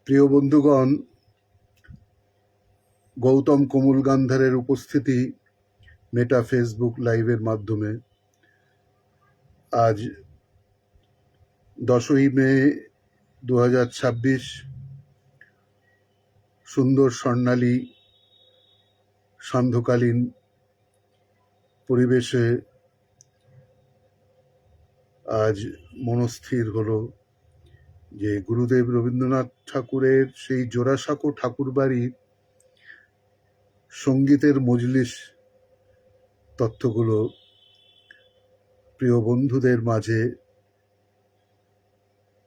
প্রিয় বন্ধুগণ, গৌতম কমল গান্ধারের উপস্থিতি মেটা ফেসবুক লাইভের মাধ্যমে আজ 10ই মে 2026 সুন্দর স্বর্ণালী সান্ধ্যকালীন পরিবেশে আজ মনস্থির হলো যে গুরুদেব রবীন্দ্রনাথ ঠাকুরের সেই জোড়াসাঁকো ঠাকুরবাড়ির সঙ্গীতের মজলিস তথ্যগুলো প্রিয় বন্ধুদের মাঝে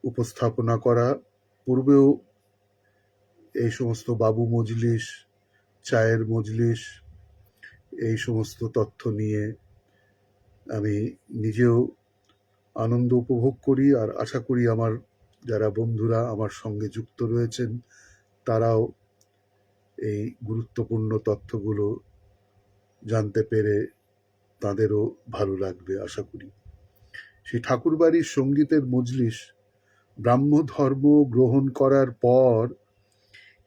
উপস্থাপনা করা। পূর্বেও এই সমস্ত বাবু মজলিস, চায়ের মজলিস, এই সমস্ত তথ্য নিয়ে আমি নিজেও আনন্দ উপভোগ করি, আর আশা করি আমার যারা বন্ধুরা আমার সঙ্গে যুক্ত রয়েছেন তারাও এই গুরুত্বপূর্ণ তথ্যগুলো জানতে পেরে তাদেরও ভালো লাগবে আশা করি। সেই ঠাকুরবাড়ির সঙ্গীতের মজলিস ব্রাহ্ম ধর্ম গ্রহণ করার পর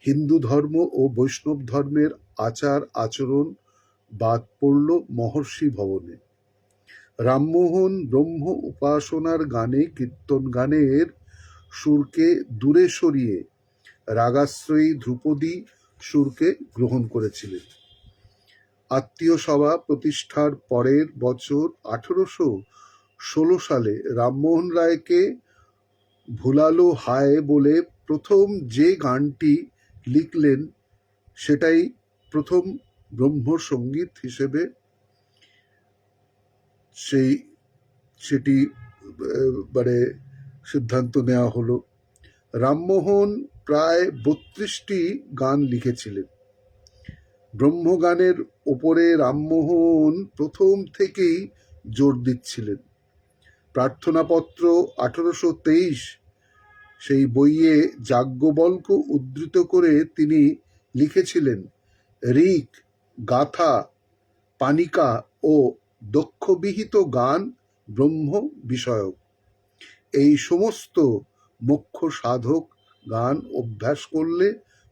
হিন্দু ধর্ম ও বৈষ্ণব ধর্মের আচার আচরণ বাদ পড়ল মহর্ষি ভবনে। রামমোহন ব্রহ্ম উপাসনার গানে, কীর্তন গানের সুরকে দূরে সরিয়ে রাগাশ্রয়ী ধ্রুপদী সুরকে গ্রহণ করেছিলেন। আত্মীয় সভা প্রতিষ্ঠার পরের বছর 1816 সালে রামমোহন রায়কে ভুলালো হায় বলে প্রথম যে গানটি লিখলেন সেটাই প্রথম ব্রহ্মসঙ্গীত হিসেবে সেটি সিদ্ধান্ত নেওয়া হলো। রামমোহন প্রায় 32টি গান লিখেছিলেন। ব্রহ্মগানের ওপরে রামমোহন প্রথম থেকেই জোর দিচ্ছিলেন। প্রার্থনাপত্র 1823 সেই বইয়ে যাজ্ঞবল্ক্য উদ্ধৃত করে তিনি লিখেছিলেন, ঋক, গাথা, পানিকা ও দক্ষবিহিত গান ব্রহ্ম বিষয়ক। এই সমস্ত মোক্ষ সাধক গান অভ্যাস করলে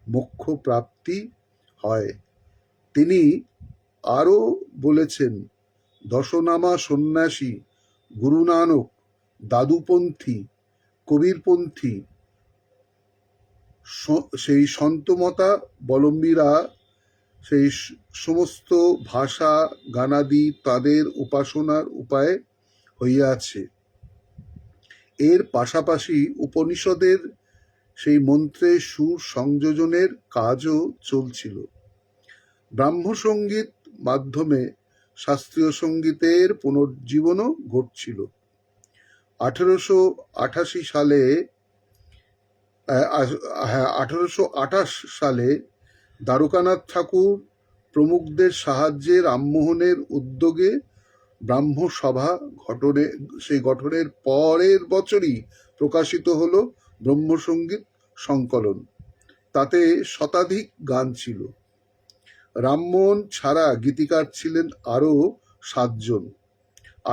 মোক্ষ প্রাপ্তি হয়। তিনি আরও বলেছেন, দশনামা সন্ন্যাসী, গুরু নানক, দাদুপন্থী, কবিরপন্থী সেই সন্তমতাবলম্বীরা সেই সমস্ত ভাষা গানাদি তাদের উপাসনার উপায় হইয়াছে। এর পাশাপাশি উপনিষদের সেই মন্ত্রের সুর সংযোজনের কাজও চলছিল। ব্রাহ্মসঙ্গীত মাধ্যমে শাস্ত্রীয় সঙ্গীতের পুনর্জীবনও ঘটছিল। 1828 সালে দ্বারকানাথ ঠাকুর প্রমুখদের সাহায্যে রামমোহনের উদ্যোগে ব্রাহ্মসভা গঠনের পরের বছরই প্রকাশিত হলো ব্রহ্মসঙ্গীত সংকলন। তাতে শতাধিক গান ছিল। রামমোহন ছাড়া গীতিকার ছিলেন আরও 7 জন।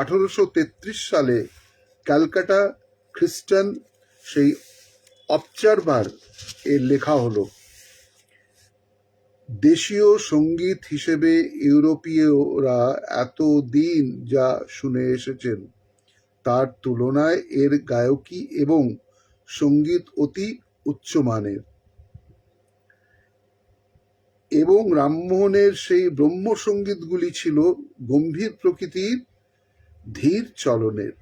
1833 সালে ক্যালকাটা খ্রিস্টান সেই অবজারভার এর লেখা হলো, দেশীয় সঙ্গীত হিসেবে ইউরোপীয়রা এতদিন যা শুনে এসেছেন তার তুলনায় এর গায়কী এবং সঙ্গীত অতি উচ্চমানের। এবং রামমোহনের সেই ব্রহ্মসঙ্গীতগুলি ছিল গম্ভীর প্রকৃতির, ধীর চলনের।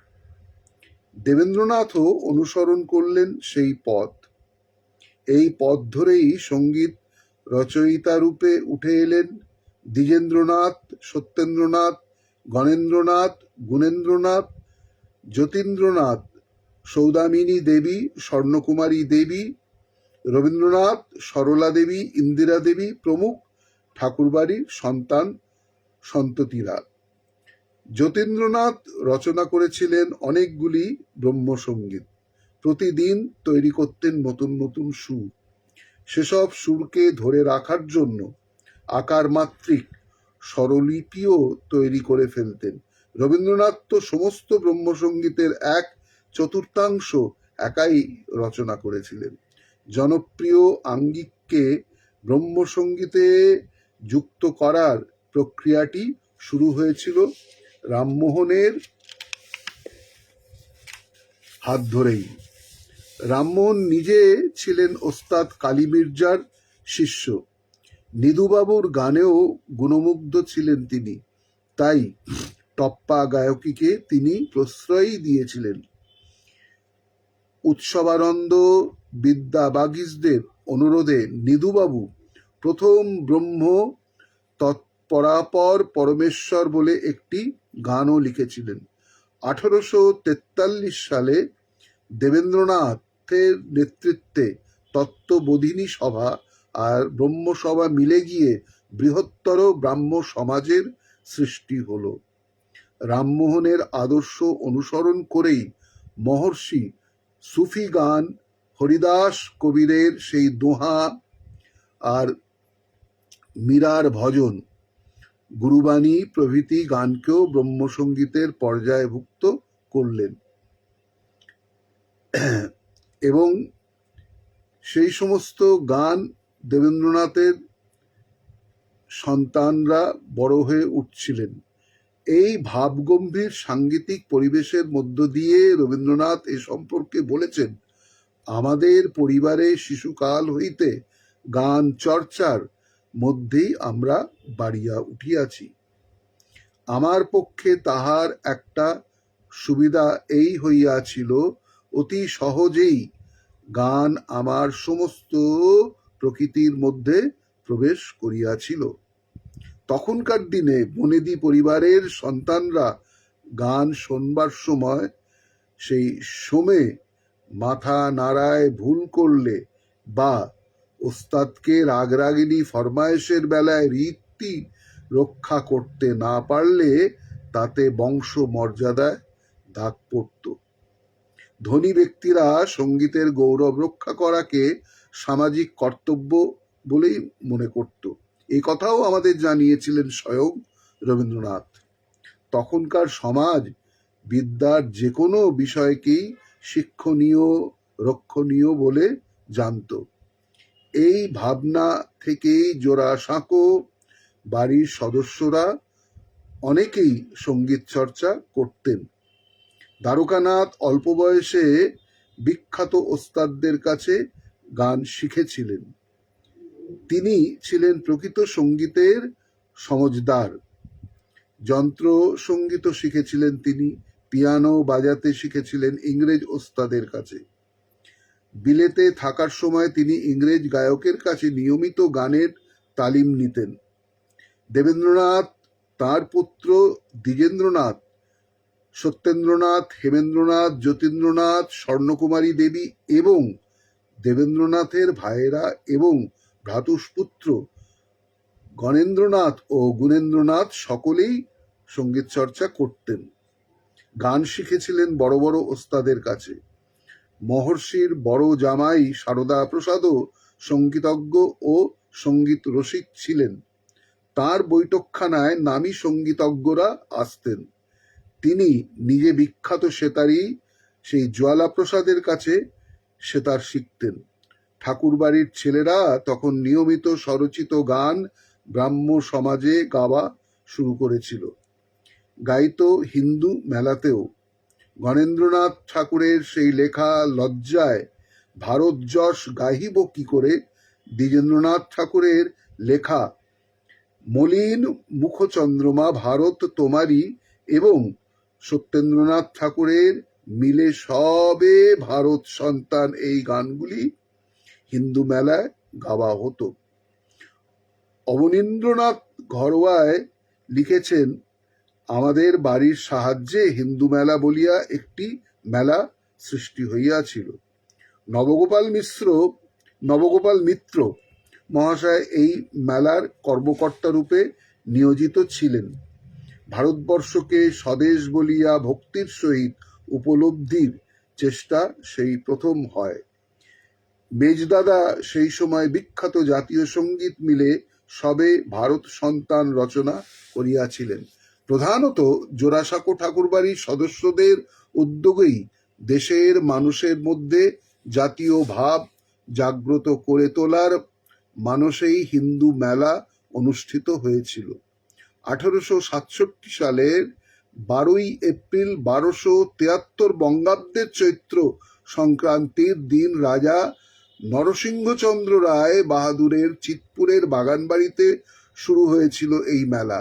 দেবেন্দ্রনাথও অনুসরণ করলেন সেই পথ। এই পথ ধরেই সঙ্গীত রচয়িতা রূপে উঠে এলেন দ্বিজেন্দ্রনাথ, সত্যেন্দ্রনাথ, গণেন্দ্রনাথ, গুণেন্দ্রনাথ, যতীন্দ্রনাথ, সৌদামিনী দেবী, স্বর্ণকুমারী দেবী, রবীন্দ্রনাথ, সরলা দেবী, ইন্দিরা দেবী প্রমুখ ঠাকুরবাড়ির সন্ততিরা। যতীন্দ্রনাথ রচনা করেছিলেন অনেকগুলি ব্রহ্মসঙ্গীত। প্রতিদিন তৈরি করতেন নতুন নতুন সুর। সেসব সুরকে ধরে রাখার জন্য আকার মাত্রিক স্বরলিপিও তৈরি করে ফেলতেন। রবীন্দ্রনাথ তো সমস্ত ব্রহ্মসঙ্গীতের 1/4 একাই রচনা করেছিলেন। জনপ্রিয় আঙ্গিককে ব্রহ্মসঙ্গীতে যুক্ত করার প্রক্রিয়াটি শুরু হয়েছিল রামমোহনের হাত ধরেই। রামমোহন নিজে ছিলেন ওস্তাদ কালী মির্জার শিষ্য। নিধুবাবুর গানেও গুণমুগ্ধ ছিলেন তিনি, তাই টপ্পা গায়কীকে তিনি প্রশ্রয় দিয়েছিলেন। উৎসবানন্দ বিদ্যাবাগীশদের অনুরোধে নিধুবাবু প্রথম ব্রহ্ম তৎপরাপর পরমেশ্বর বলে একটি গানও লিখেছিলেন। 1843 সালে দেবেন্দ্রনাথের নেতৃত্বে তত্ত্ববোধিনী সভা আর ব্রহ্মসভা মিলে গিয়ে বৃহত্তর ব্রাহ্ম সমাজের সৃষ্টি হলো। রামমোহনের আদর্শ অনুসরণ করেই মহর্ষি সুফি গান, হরিদাস কবিরের সেই দোহা আর মীরার ভজন, গুরুবাণী প্রভৃতি গানকেও ব্রহ্মসঙ্গীতের পর্যায়ভুক্ত করলেন এবং সেই সমস্ত গান দেবেন্দ্রনাথের সন্তানরা বড় হয়ে উঠছিলেন। এই ভাবগম্ভীর সাংগীতিক পরিবেশের মধ্য দিয়ে রবীন্দ্রনাথ এ সম্পর্কে বলেছেন, আমাদের পরিবারে শিশুকাল হইতে গান চর্চার মধ্যেই আমরা বাড়িয়া উঠিয়াছি। আমার পক্ষে তাহার একটা সুবিধা এই হইয়াছিল, অতি সহজেই গান আমার সমস্ত প্রকৃতির মধ্যে প্রবেশ করিয়াছিল। তখনকার দিনে বনেদি পরিবারের সন্তানরা গান শোনবার সময় সেই সমে মাথা নাড়ায় ভুল করলে বা ওস্তাদকে রাগরাগিনী ফরমায়েশের বেলায় রীতি রক্ষা করতে না পারলে তাতে বংশ মর্যাদায় দাগ পড়ত। ধনী ব্যক্তিরা সঙ্গীতের গৌরব রক্ষা করাকে সামাজিক কর্তব্য বলেই মনে করত। এই কথাও আমাদের জানিয়েছিলেন স্বয়ং রবীন্দ্রনাথ। তখনকার সমাজ বিদ্যার যে কোনো বিষয়কেই শিক্ষণীয়, রক্ষণীয় বলে জানত। এই ভাবনা থেকেই জোড়াসাঁকো বাড়ির সদস্যরা অনেকেই সঙ্গীত চর্চা করতেন। দ্বারকানাথ অল্প বয়সে বিখ্যাত ওস্তাদদের কাছে গান শিখেছিলেন। তিনি ছিলেন প্রকৃত সঙ্গীতের সমজদার। যন্ত্র সঙ্গীতও শিখেছিলেন তিনি, পিয়ানো বাজাতে শিখেছিলেন ইংরেজ ওস্তাদের কাছে। বিলেতে থাকার সময় তিনি ইংরেজ গায়কের কাছে নিয়মিত গানের তালিম নিতেন। দেবেন্দ্রনাথ, তার পুত্র দ্বিজেন্দ্রনাথ, সত্যেন্দ্রনাথ, হেমেন্দ্রনাথ, যতীন্দ্রনাথ, স্বর্ণকুমারী দেবী এবং দেবেন্দ্রনাথের ভাইয়েরা এবং ভ্রাতুষ্পুত্র গণেন্দ্রনাথ ও গুণেন্দ্রনাথ সকলেই সঙ্গীত চর্চা করতেন। গান শিখেছিলেন বড় বড় ওস্তাদের কাছে। মহর্ষির বড় জামাই সারদা প্রসাদও সঙ্গীতজ্ঞ ও সঙ্গীত রসিক ছিলেন। তার বৈঠকখানায় নামী সঙ্গীতজ্ঞরা আসতেন। তিনি নিজে বিখ্যাত সেতারি সেই জ্বালা প্রসাদের কাছে সেতার শিখতেন। ঠাকুরবাড়ির ছেলেরা তখন নিয়মিত স্বরচিত গান ব্রাহ্ম সমাজে গাওয়া শুরু করেছিল। গাইত হিন্দু মেলাতেও। গণেন্দ্রনাথ ঠাকুরের সেই লেখা লজ্জায় ভারত যশ গাহিব কি করে, দ্বিজেন্দ্রনাথ ঠাকুরের লেখা মলিন মুখচন্দ্রমা ভারত তোমারই এবং সত্যেন্দ্রনাথ ঠাকুরের মিলে সবে ভারত সন্তান, এই গানগুলি হিন্দু মেলায় গাওয়া হতো। অবনীন্দ্রনাথ ঘরোয়ায় লিখেছেন, আমাদের বাড়ির সাহায্যে হিন্দু মেলা বলিয়া একটি মেলা সৃষ্টি হইয়াছিল। নবগোপাল মিত্র মহাশয় এই মেলার কর্মকর্তা রূপে নিয়োজিত ছিলেন। ভারতবর্ষকে স্বদেশ বলিয়া ভক্তির সহিত উপলব্ধির চেষ্টা সেই প্রথম হয়। মেজদাদা সেই সময় বিখ্যাত জাতীয় সঙ্গীত মিলে সবে ভারত সন্তান রচনা করিয়াছিলেন। প্রধানত জোড়াসাঁকো ঠাকুরবাড়ির সদস্যদের উদ্যোগেই দেশের মানুষের মধ্যে জাতীয় ভাব জাগ্রত করে তোলার মানসেই হিন্দু মেলা অনুষ্ঠিত হয়েছিল। 1867 সালের 12 এপ্রিল 1273 বঙ্গাব্দের চৈত্র সংক্রান্তির দিন রাজা নরসিংহচন্দ্র রায় বাহাদুরের চিৎপুরের বাগানবাড়িতে শুরু হয়েছিল এই মেলা।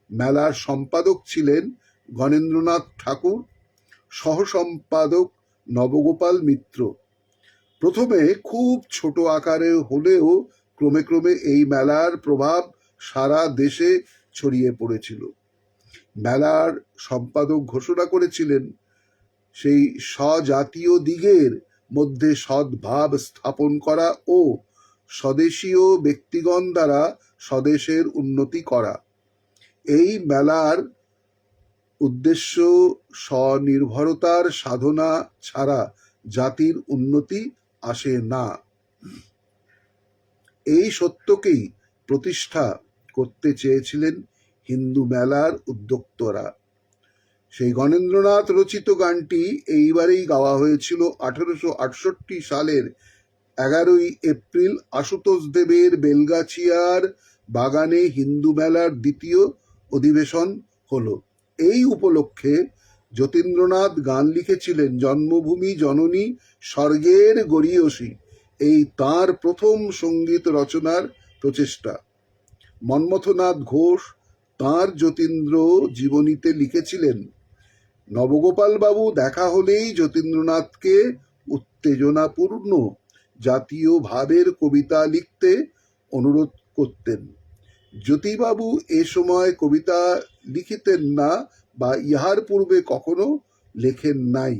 মেলার সম্পাদক ছিলেন গণেন্দ্রনাথ ঠাকুর, সহসম্পাদক নবগোপাল মিত্র। প্রথমে খুব ছোট আকারে হলেও ক্রমে ক্রমে এই মেলার প্রভাব সারা দেশে ছড়িয়ে পড়েছিল। মেলার সম্পাদক ঘোষণা করেছিলেন, সেই স্বজাতীয় দিগের মধ্যে সদ্ভাব স্থাপন করা ও স্বদেশীয় ব্যক্তিগণ দ্বারা স্বদেশের উন্নতি করা। এই মেলার উদ্দেশ্য স্বনির্ভরতার সাধনা ছাড়া জাতির উন্নতি আসে না, এই সত্যকেই প্রতিষ্ঠা করতে চেয়েছিলেন হিন্দু মেলার উদ্যোক্তরা। সেই গণেন্দ্রনাথ রচিত গানটি এইবারেই গাওয়া হয়েছিল 1868 সালের 11 এপ্রিল আশুতোষ দেবের বেলগাছিয়ার বাগানে হিন্দু মেলার দ্বিতীয় অধিবেশন হলো। এই উপলক্ষে যতীন্দ্রনাথ গান লিখেছিলেন, জন্মভূমি জননী স্বর্গের গরীয়সী, এই তাঁর প্রথম সঙ্গীত রচনার প্রচেষ্টা। মন্মথনাথ ঘোষ তাঁর যতীন্দ্র জীবনীতে লিখেছিলেন, নবগোপাল বাবু দেখা হলেই যতীন্দ্রনাথকে উত্তেজনাপূর্ণ জাতীয় ভাবের কবিতা লিখতে অনুরোধ করতেন। জ্যোতিবাবু এ সময় কবিতা লিখিতেন না বা ইহার পূর্বে কখনো লেখেন নাই।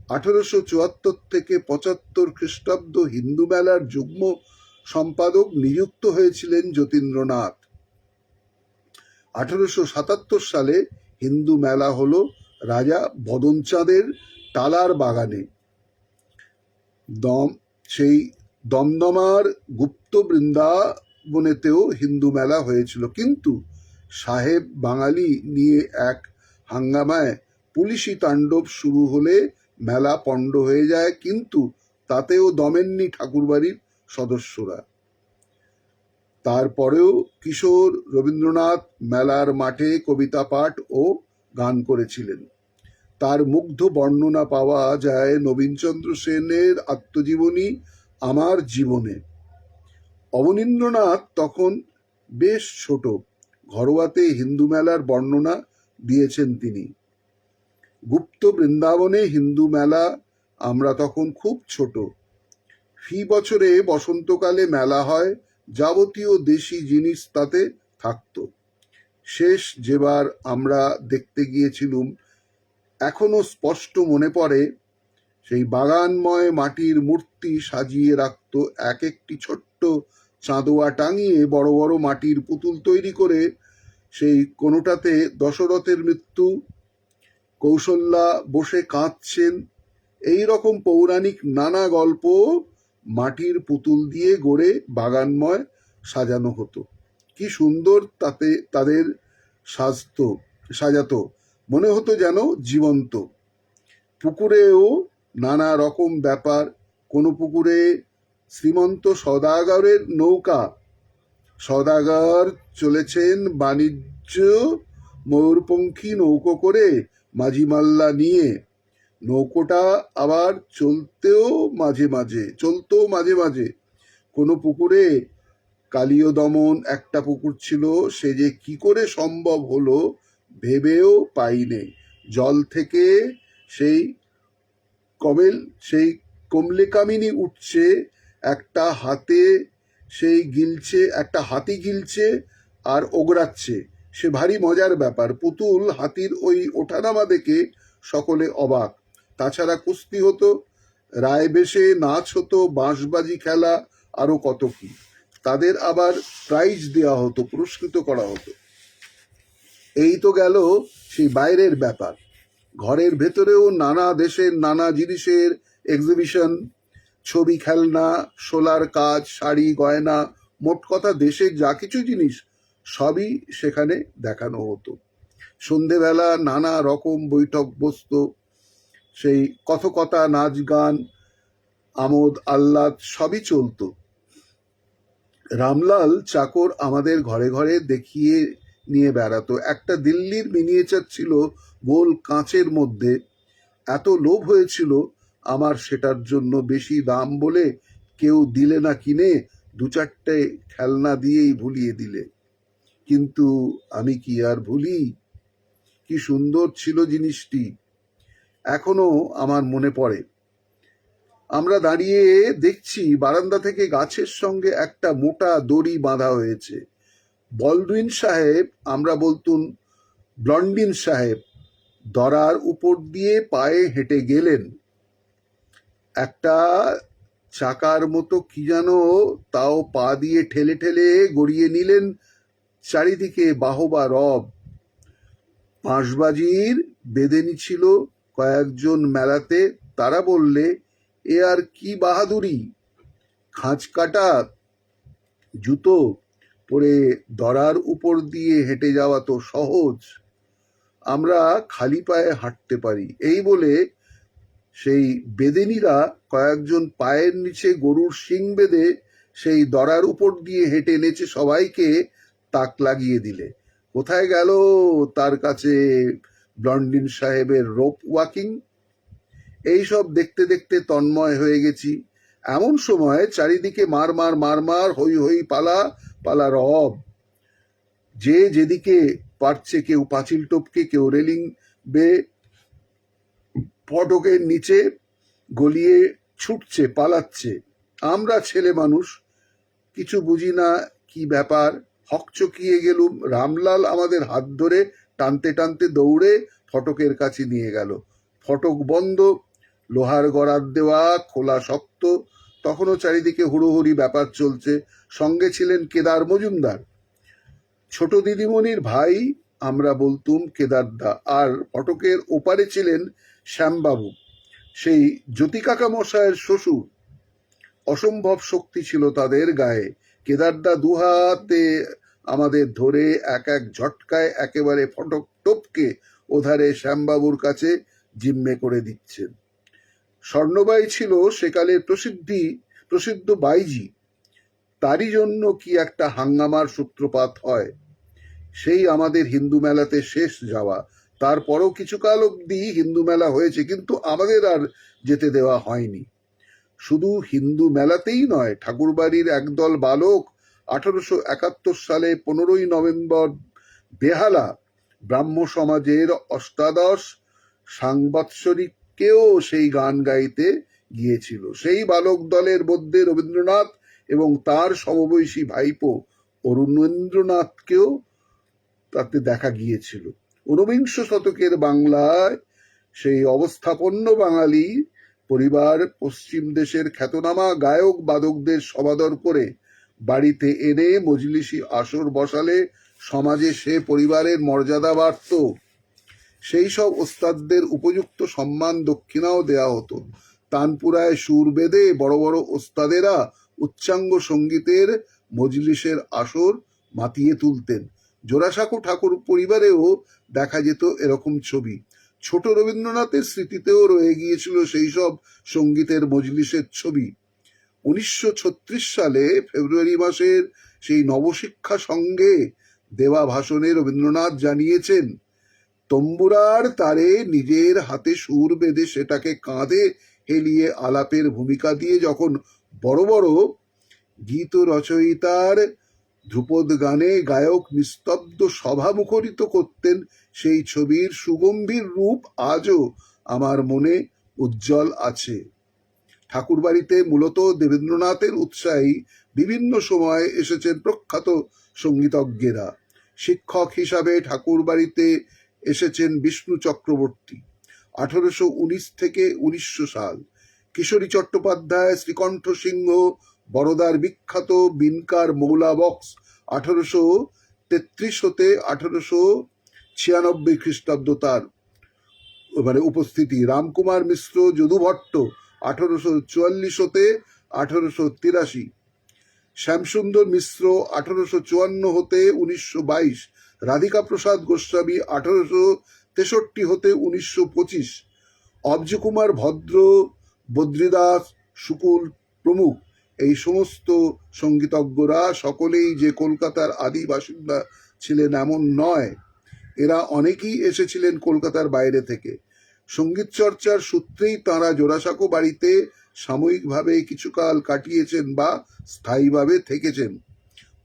1874 থেকে 75 খ্রিস্টাব্দ হিন্দু মেলার যুগ্ম সম্পাদক নিযুক্ত হয়েছিলেন যতীন্দ্রনাথ। 1877 সালে হিন্দু মেলা হলো রাজা বদনচাঁদের টালার বাগানে। সেই দমদমার গুপ্ত বৃন্দাবনেতেও হিন্দু মেলা হয়েছিল, কিন্তু সাহেব বাঙালি নিয়ে এক হাঙ্গামায় পুলিশি তাণ্ডব শুরু হলে মেলা পণ্ড হয়ে যায়, কিন্তু তাতেও দমেননি ঠাকুরবাড়ির সদস্যরা। তারপরেও কিশোর রবীন্দ্রনাথ মেলার মাঠে কবিতা পাঠ ও গান করেছিলেন। তার মুগ্ধ বর্ণনা পাওয়া যায় নবীনচন্দ্র সেনের আত্মজীবনী আমার জীবনে। অবনীন্দ্রনাথ তখন বেশ ছোট, ঘরোয়াতে হিন্দু মেলার বর্ণনা দিয়েছেন তিনি। গুপ্ত বৃন্দাবনে হিন্দু মেলা, আমরা তখন খুব ছোট। ফি বছরে বসন্তকালে মেলা হয়, যাবতীয় দেশি জিনিস তাতে থাকত। শেষ যেবার আমরা দেখতে গিয়েছিলুম, এখনো স্পষ্ট মনে পড়ে, সেই বাগানময় মাটির মূর্তি সাজিয়ে রাখত এক একটি ছোট্ট চাঁদোয়া টাঙিয়ে বড় বড় মাটির পুতুল তৈরি করে। সেই কোনোটাতে দশরথের মৃত্যু, কৌশল্যা বসে কাঁদছেন, এই রকম পৌরাণিক নানা গল্প মাটির পুতুল দিয়ে গড়ে বাগানময় সাজানো হতো। কি সুন্দর তাতে তাদের সাজাতো, মনে হতো যেন জীবন্ত। পুকুরেও নানা রকম ব্যাপার। কোনো পুকুরে শ্রীমন্ত সদাগরের নৌকা, সদাগর চলেছেন বাণিজ্য ময়ূরপঙ্খী নৌকো করে মাঝিমাল্লা নিয়ে। নৌকোটা আবার চলতো মাঝে মাঝে। কোনো পুকুরে কালীয় দমন একটা পুকুর ছিল, সে যে কি করে সম্ভব হলো ভেবেও পাইনে। জল থেকে সেই কমলেকামিনী উঠছে, একটা হাতি গিলছে আর ওগড়াচ্ছে। সে ভারী মজার ব্যাপার। পুতুল হাতির ওই ওঠানামা দেখে সকলে অবাক। তাছাড়া কুস্তি হতো, রায় বেশে নাচ হতো, বাঁশবাজি খেলা, আরো কত কি। তাদের আবার প্রাইজ দেওয়া হতো, পুরস্কৃত করা হতো। এই তো গেল সেই বাইরের ব্যাপার। ঘরের ভেতরেও নানা দেশের নানা জিনিসের এক্সিবিশন, ছবি, খেলনা, শোলার কাজ, শাড়ি, গয়না, মোট কথা দেশের যা কিছু জিনিস সবই সেখানে দেখানো হতো। সন্ধেবেলা নানা রকম বৈঠক বসত, সেই কথকতা, নাচ গান, আমোদ আহ্লাদ সবই চলতো। রামলাল চাকর আমাদের ঘরে ঘরে দেখিয়ে নিয়ে বেড়াতো। একটা দিল্লির মিনিয়েচার ছিল গোল কাঁচের মধ্যে। এত লোভ হয়েছিল আমার সেটার জন্য, বেশি দাম বলে কেউ দিলে না কিনে, দু চারটে খেলনা দিয়েই ভুলিয়ে দিলে। কিন্তু আমি কি আর ভুলি? কি সুন্দর ছিল জিনিসটি, এখনো আমার মনে পড়ে। আমরা দাঁড়িয়ে দেখছি বারান্দা থেকে গাছের সঙ্গে একটা মোটা দড়ি বাঁধা হয়েছে। বলডুইন সাহেব, আমরা বলতুম ব্লন্ডিন সাহেব, দড়ার উপর দিয়ে পায়ে হেঁটে গেলেন। একটা চাকার মতো কি যেন, তাও পা দিয়ে ঠেলে ঠেলে গড়িয়ে নিলেন। চারিদিকে বাহবা রব। পাঁশবাজির বেদেনি ছিল কয়েকজন মেলাতে। তারা বললে, এ আর কি বাহাদুরি, খাঁজ কাটা জুতো পরে দড়ার উপর দিয়ে হেঁটে যাওয়া তো সহজ, আমরা খালি পায়ে হাঁটতে পারি। এই বলে সেই বেদেনিরা কয়েকজন পায়ের নিচে গরুর শিং বেঁধে সেই দড়ার উপর দিয়ে হেঁটে নেচে সবাইকে তাক লাগিয়ে দিলে। কোথায় গেল তার কাছে ব্লন্ডিন সাহেবের রোপ ওয়াকিং? এইসব দেখতে দেখতে তন্ময় হয়ে গেছি। এমন সময় চারিদিকে মার মার মার মার, হই হই, পালা পালা রব। যে যেদিকে পারছে, কেউ পাঁচিল টপকে, কেউ রেলিং বেয়ে ফটকের নিচে গলিয়ে ছুটছে, পালাচ্ছে। আমরা ছেলে মানুষ, কিছু বুঝি না কি ব্যাপার, হকচকিয়ে গেলুম। রামলাল আমাদের হাত ধরে টানতে টানতে দৌড়ে ফটকের কাছে নিয়ে গেল। ফটক বন্ধ, লোহার গড়ার দেওয়া, খোলা শক্ত। তখনও চারিদিকে হুড়োহুড়ি ব্যাপার চলছে। সঙ্গে ছিলেন কেদার মজুমদার, ছোট দিদিমণির ভাই, আমরা বলতুম কেদারদা। আর ফটকের ওপারে ছিলেন শ্যামবাবু, সেই জ্যোতি কাকা মশায়ের শ্বশুর। অসম্ভব শক্তি ছিল তাদের গায়ে। কেদারদা দুহাতে আমাদের ধরে এক এক ঝটকায় একেবারে ফটক টপকে ওধারে শ্যামবাবুর কাছে জিম্মে করে দিচ্ছেন। স্বর্ণবাই ছিল সেকালের প্রসিদ্ধ বাইজি। তারই জন্য কি একটা হাঙ্গামার সূত্রপাত হয়। সেই আমাদের হিন্দু মেলাতে শেষ যাওয়া। তারপরও কিছুকাল অবধি হিন্দু মেলা হয়েছে, কিন্তু আমাদের আর যেতে দেওয়া হয়নি। শুধু হিন্দু মেলাতেই নয়, ঠাকুরবাড়ির একদল বালক 1871 সালে 15ই নভেম্বর বেহালা ব্রাহ্ম সমাজের অষ্টাদশ সাংবৎসরিককেও সেই গান গাইতে গিয়েছিল। সেই বালক দলের মধ্যে রবীন্দ্রনাথ এবং তার সমবয়সী ভাইপো অরুণেন্দ্রনাথকেও তাতে দেখা গিয়েছিল। 19বিংশ শতকের বাংলায় সেই অবস্থাপন্ন বাঙালি পরিবার পশ্চিম দেশের খ্যাতনামা গায়ক বাদকদের সমাদর করে বাড়িতে এনে মজলিসি আসর বসালে সমাজে সে পরিবারের মর্যাদা বাড়ত। সেই সব ওস্তাদদের উপযুক্ত সম্মান দক্ষিণাও দেয়া হতো। তানপুরায় সুর বেঁধে বড় বড় ওস্তাদেরা উচ্চাঙ্গ সঙ্গীতের মজলিসের আসর মাতিয়ে তুলতেন। জোড়াসাঁকো ঠাকুর পরিবারেও দেখা যেত এরকম ছবি। ছোট রবীন্দ্রনাথের স্মৃতিতেও রয়ে গিয়েছিল সেই সব সঙ্গীতের মজলিসের ছবি। 1936 সালে ফেব্রুয়ারি মাসের সেই নবশিক্ষা সঙ্গে দেওয়া ভাষণে রবীন্দ্রনাথ জানিয়েছেন, তম্বুরার তারে নিজের হাতে সুর বেঁধে সেটাকে কাঁধে হেলিয়ে আলাপের ভূমিকা দিয়ে যখন বড় বড় গীত রচয়িতার ধ্রুপদ গানে গায়ক নিস্তব্ধ সভা মুখরিত করতেন, সেই ছবির সুগম্ভীর রূপ আজও আমার মনে উজ্জ্বল আছে। ঠাকুরবাড়িতে মূলত দেবেন্দ্রনাথের উৎসাহী বিভিন্ন সময় এসেছেন প্রখ্যাত সঙ্গীতজ্ঞেরা। শিক্ষক হিসাবে ঠাকুরবাড়িতে এসেছেন বিষ্ণু চক্রবর্তী, 1819 থেকে 1900 সাল। কিশোরী চট্টোপাধ্যায়, শ্রীকণ্ঠ সিংহ, বরোদার বিখ্যাত বিনকার মৌলা বক্স 1833 হতে 1896 খ্রিস্টাব্দ তার উপস্থিতি। রামকুমার মিশ্র, যদু ভট্ট 1844 হতে 1883, শ্যামসুন্দর মিশ্র 1854 হতে 1922, রাধিকা প্রসাদ গোস্বামী 1863 হতে 1925, অবজকুমার ভদ্র, বদ্রীদাস শুকুল প্রমুখ এই সমস্ত সঙ্গীতজ্ঞরা সকলেই যে কলকাতার আদি বাসিন্দা ছিলেন এমন নয়। এরা অনেকেই এসেছিলেন কলকাতার বাইরে থেকে। সঙ্গীত চর্চার সূত্রেই তাঁরা জোড়াসাঁকো বাড়িতে সাময়িকভাবে কিছুকাল কাটিয়েছেন বা স্থায়ীভাবে থেকেছেন।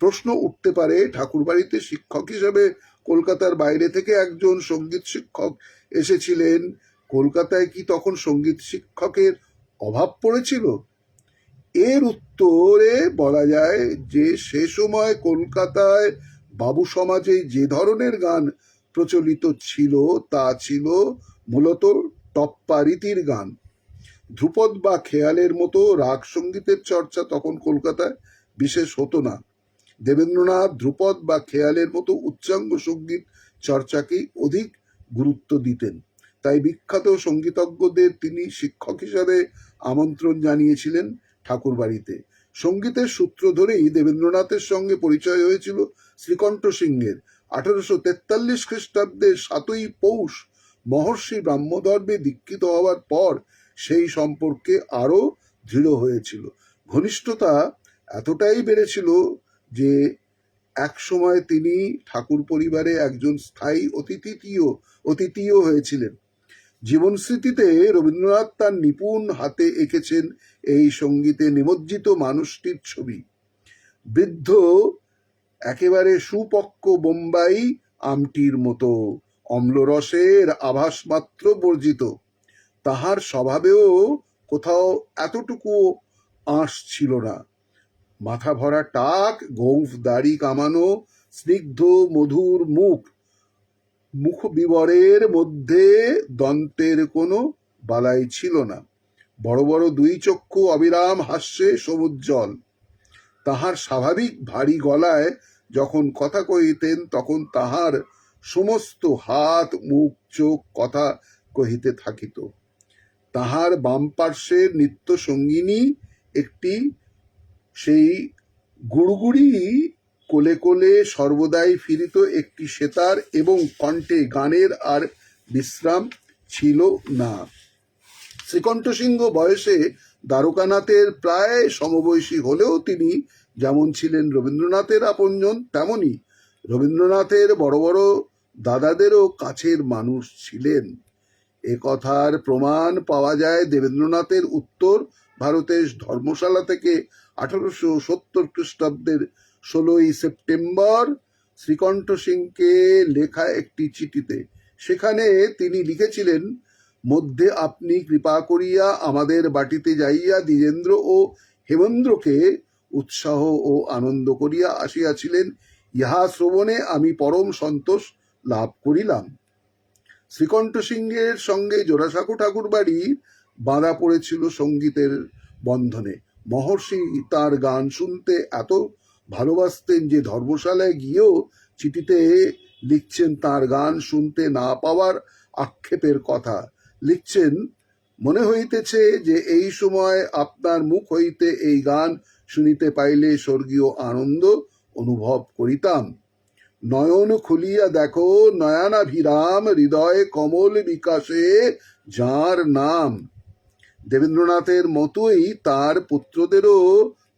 প্রশ্ন উঠতে পারে, ঠাকুরবাড়িতে শিক্ষক হিসেবে কলকাতার বাইরে থেকে একজন সঙ্গীত শিক্ষক এসেছিলেন, কলকাতায় কি তখন সঙ্গীত শিক্ষকের অভাব পড়েছিল? এর উত্তরে বলা যায় যে সে সময় কলকাতায় বাবু সমাজে যে ধরনের গান প্রচলিত ছিল তা ছিল মূলত টপ্পা রীতির গান। ধ্রুপদ বা খেয়ালের মতো রাগ সঙ্গীতের চর্চা তখন কলকাতায় বিশেষ হতো না। দেবেন্দ্রনাথ ধ্রুপদ বা খেয়ালের মতো উচ্চাঙ্গ সঙ্গীত চর্চাকেই অধিক গুরুত্ব দিতেন। তাই বিখ্যাত সঙ্গীতজ্ঞদের তিনি শিক্ষক হিসাবে আমন্ত্রণ জানিয়েছিলেন ঠাকুরবাড়িতে। সঙ্গীতের সূত্র ধরেই দেবেন্দ্রনাথের সঙ্গে পরিচয় হয়েছিল শ্রীকণ্ঠ সিংহের। 1843 খ্রিস্টাব্দের 7ই পৌষ মহর্ষি ব্রাহ্মধর্মে দীক্ষিত হওয়ার পর সেই সম্পর্কে আরো দৃঢ় হয়েছিল। ঘনিষ্ঠতা এতটাই বেড়েছিল যে এক সময় তিনি ঠাকুর পরিবারে একজন স্থায়ী অতিথিও হয়েছিলেন। জীবন স্মৃতিতে রবীন্দ্রনাথ তার নিপুণ হাতে এঁকেছেন এই সঙ্গীতে নিমজ্জিত মানুষটির ছবি। বৃদ্ধ একেবারে সুপক্ক বোম্বাই আমটির মতো, অম্লরসের আভাস মাত্র বর্জিত। তাহার স্বভাবেও কোথাও এতটুকু আঁশ ছিল না। মাথা ভরা টাক, গোঁফ দাড়ি কামানো, স্নিগ্ধ মধুর মুখ বিবরের মধ্যে দন্তের কোনো বালাই ছিল না। বড় বড় দুই চক্ষু অবিরাম হাস্যে সমুজ্জ্বল। তাহার স্বাভাবিক ভারী গলায় যখন কথা কহিতেন তখন তাহার সমস্ত হাত মুখ চোখ কথা কহিতে থাকিত। তাহার বাম পার্শ্বের নিত্য সঙ্গিনী একটি সেই গুড়গুড়ি কোলে কোলে সর্বদাই ফিরিত একটি সেতার, এবং কণ্ঠে গানের আর বিশ্রাম ছিল না। শ্রীকণ্ঠ সিংহ বয়সে দ্বারকানাথের প্রায় সমবয়সী হলেও তিনি যেমন ছিলেন রবীন্দ্রনাথের আপনজন, তেমনি রবীন্দ্রনাথের বড় বড় দাদাদেরও কাছের মানুষ ছিলেন। এ কথার প্রমাণ পাওয়া যায় দেবেন্দ্রনাথের উত্তর ভারতের ধর্মশালা থেকে 1870 খ্রিস্টাব্দের 16ই সেপ্টেম্বর শ্রীকণ্ঠ সিংকে লেখা একটি চিঠিতে। সেখানে তিনি লিখেছিলেন, মধ্যে আপনি কৃপা করিয়া আমাদের বাটিতে যাইয়া দ্বিজেন্দ্র ও হেমেন্দ্রকে উৎসাহ ও আনন্দ করিয়া আসিয়াছিলেন, ইহা শ্রবণে আমি পরম সন্তোষ লাভ করিলাম। শ্রীকণ্ঠ সিংহের সঙ্গে জোড়াসাঁকো ঠাকুরবাড়ি বাঁধা পড়েছিল সঙ্গীতের বন্ধনে। মহর্ষি তার গান শুনতে এত ভালোবাসতেন যে ধর্মশালায় গিয়েও চিঠিতে লিখছেন তার গান শুনতে না পাওয়ার আক্ষেপের কথা। লিখছেন, মনে হইতেছে যে এই সময় আপনার মুখ হইতে এই গান শুনিতে পাইলে স্বর্গীয় আনন্দ অনুভব করিতাম। নয়ন খুলিয়া দেখো নয়নাভিরাম, হৃদয় কমল বিকাশে যার নাম। দেবেন্দ্রনাথের মতোই তার পুত্রদেরও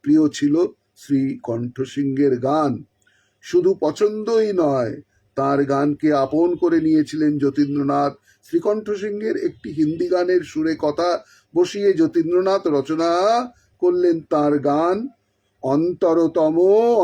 প্রিয় ছিল শ্রীকণ্ঠ সিংহের গান। শুধু পছন্দই নয়, তার গানকে আপন করে নিয়েছিলেন যতীন্দ্রনাথ। শ্রীকণ্ঠ সিংহের একটি হিন্দি গানের সুরে কথা বসিয়ে যতীন্দ্রনাথ রচনা করলেন তার গান অন্তরতম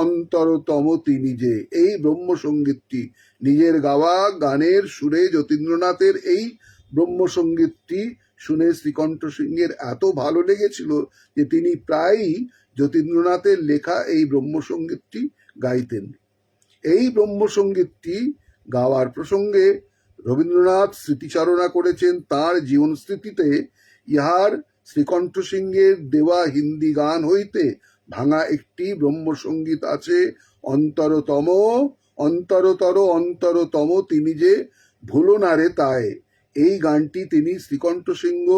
অন্তরতম তিনি যে। এই ব্রহ্মসঙ্গীতটি নিজের গাওয়া গানের সুরে যতীন্দ্রনাথের এই ব্রহ্মসঙ্গীতটি শুনে শ্রীকণ্ঠ সিংহের এত ভালো লেগেছিল যে তিনি প্রায়ই যতীন্দ্রনাথের লেখা এই ব্রহ্মসঙ্গীতটি গাইতেন। এই ব্রহ্মসঙ্গীতটি গাওয়ার প্রসঙ্গে রবীন্দ্রনাথ স্মৃতিচারণা করেছেন তাঁর জীবন স্মৃতিতে। ইহার শ্রীকণ্ঠ সিংহের দেওয়া হিন্দি গান হইতে ভাঙা একটি ব্রহ্মসঙ্গীত আছে, অন্তরতম অন্তরতর অন্তরতম তিনি যে, ভুলো না রে তাই। এই গানটি তিনি শ্রীকণ্ঠ সিংহ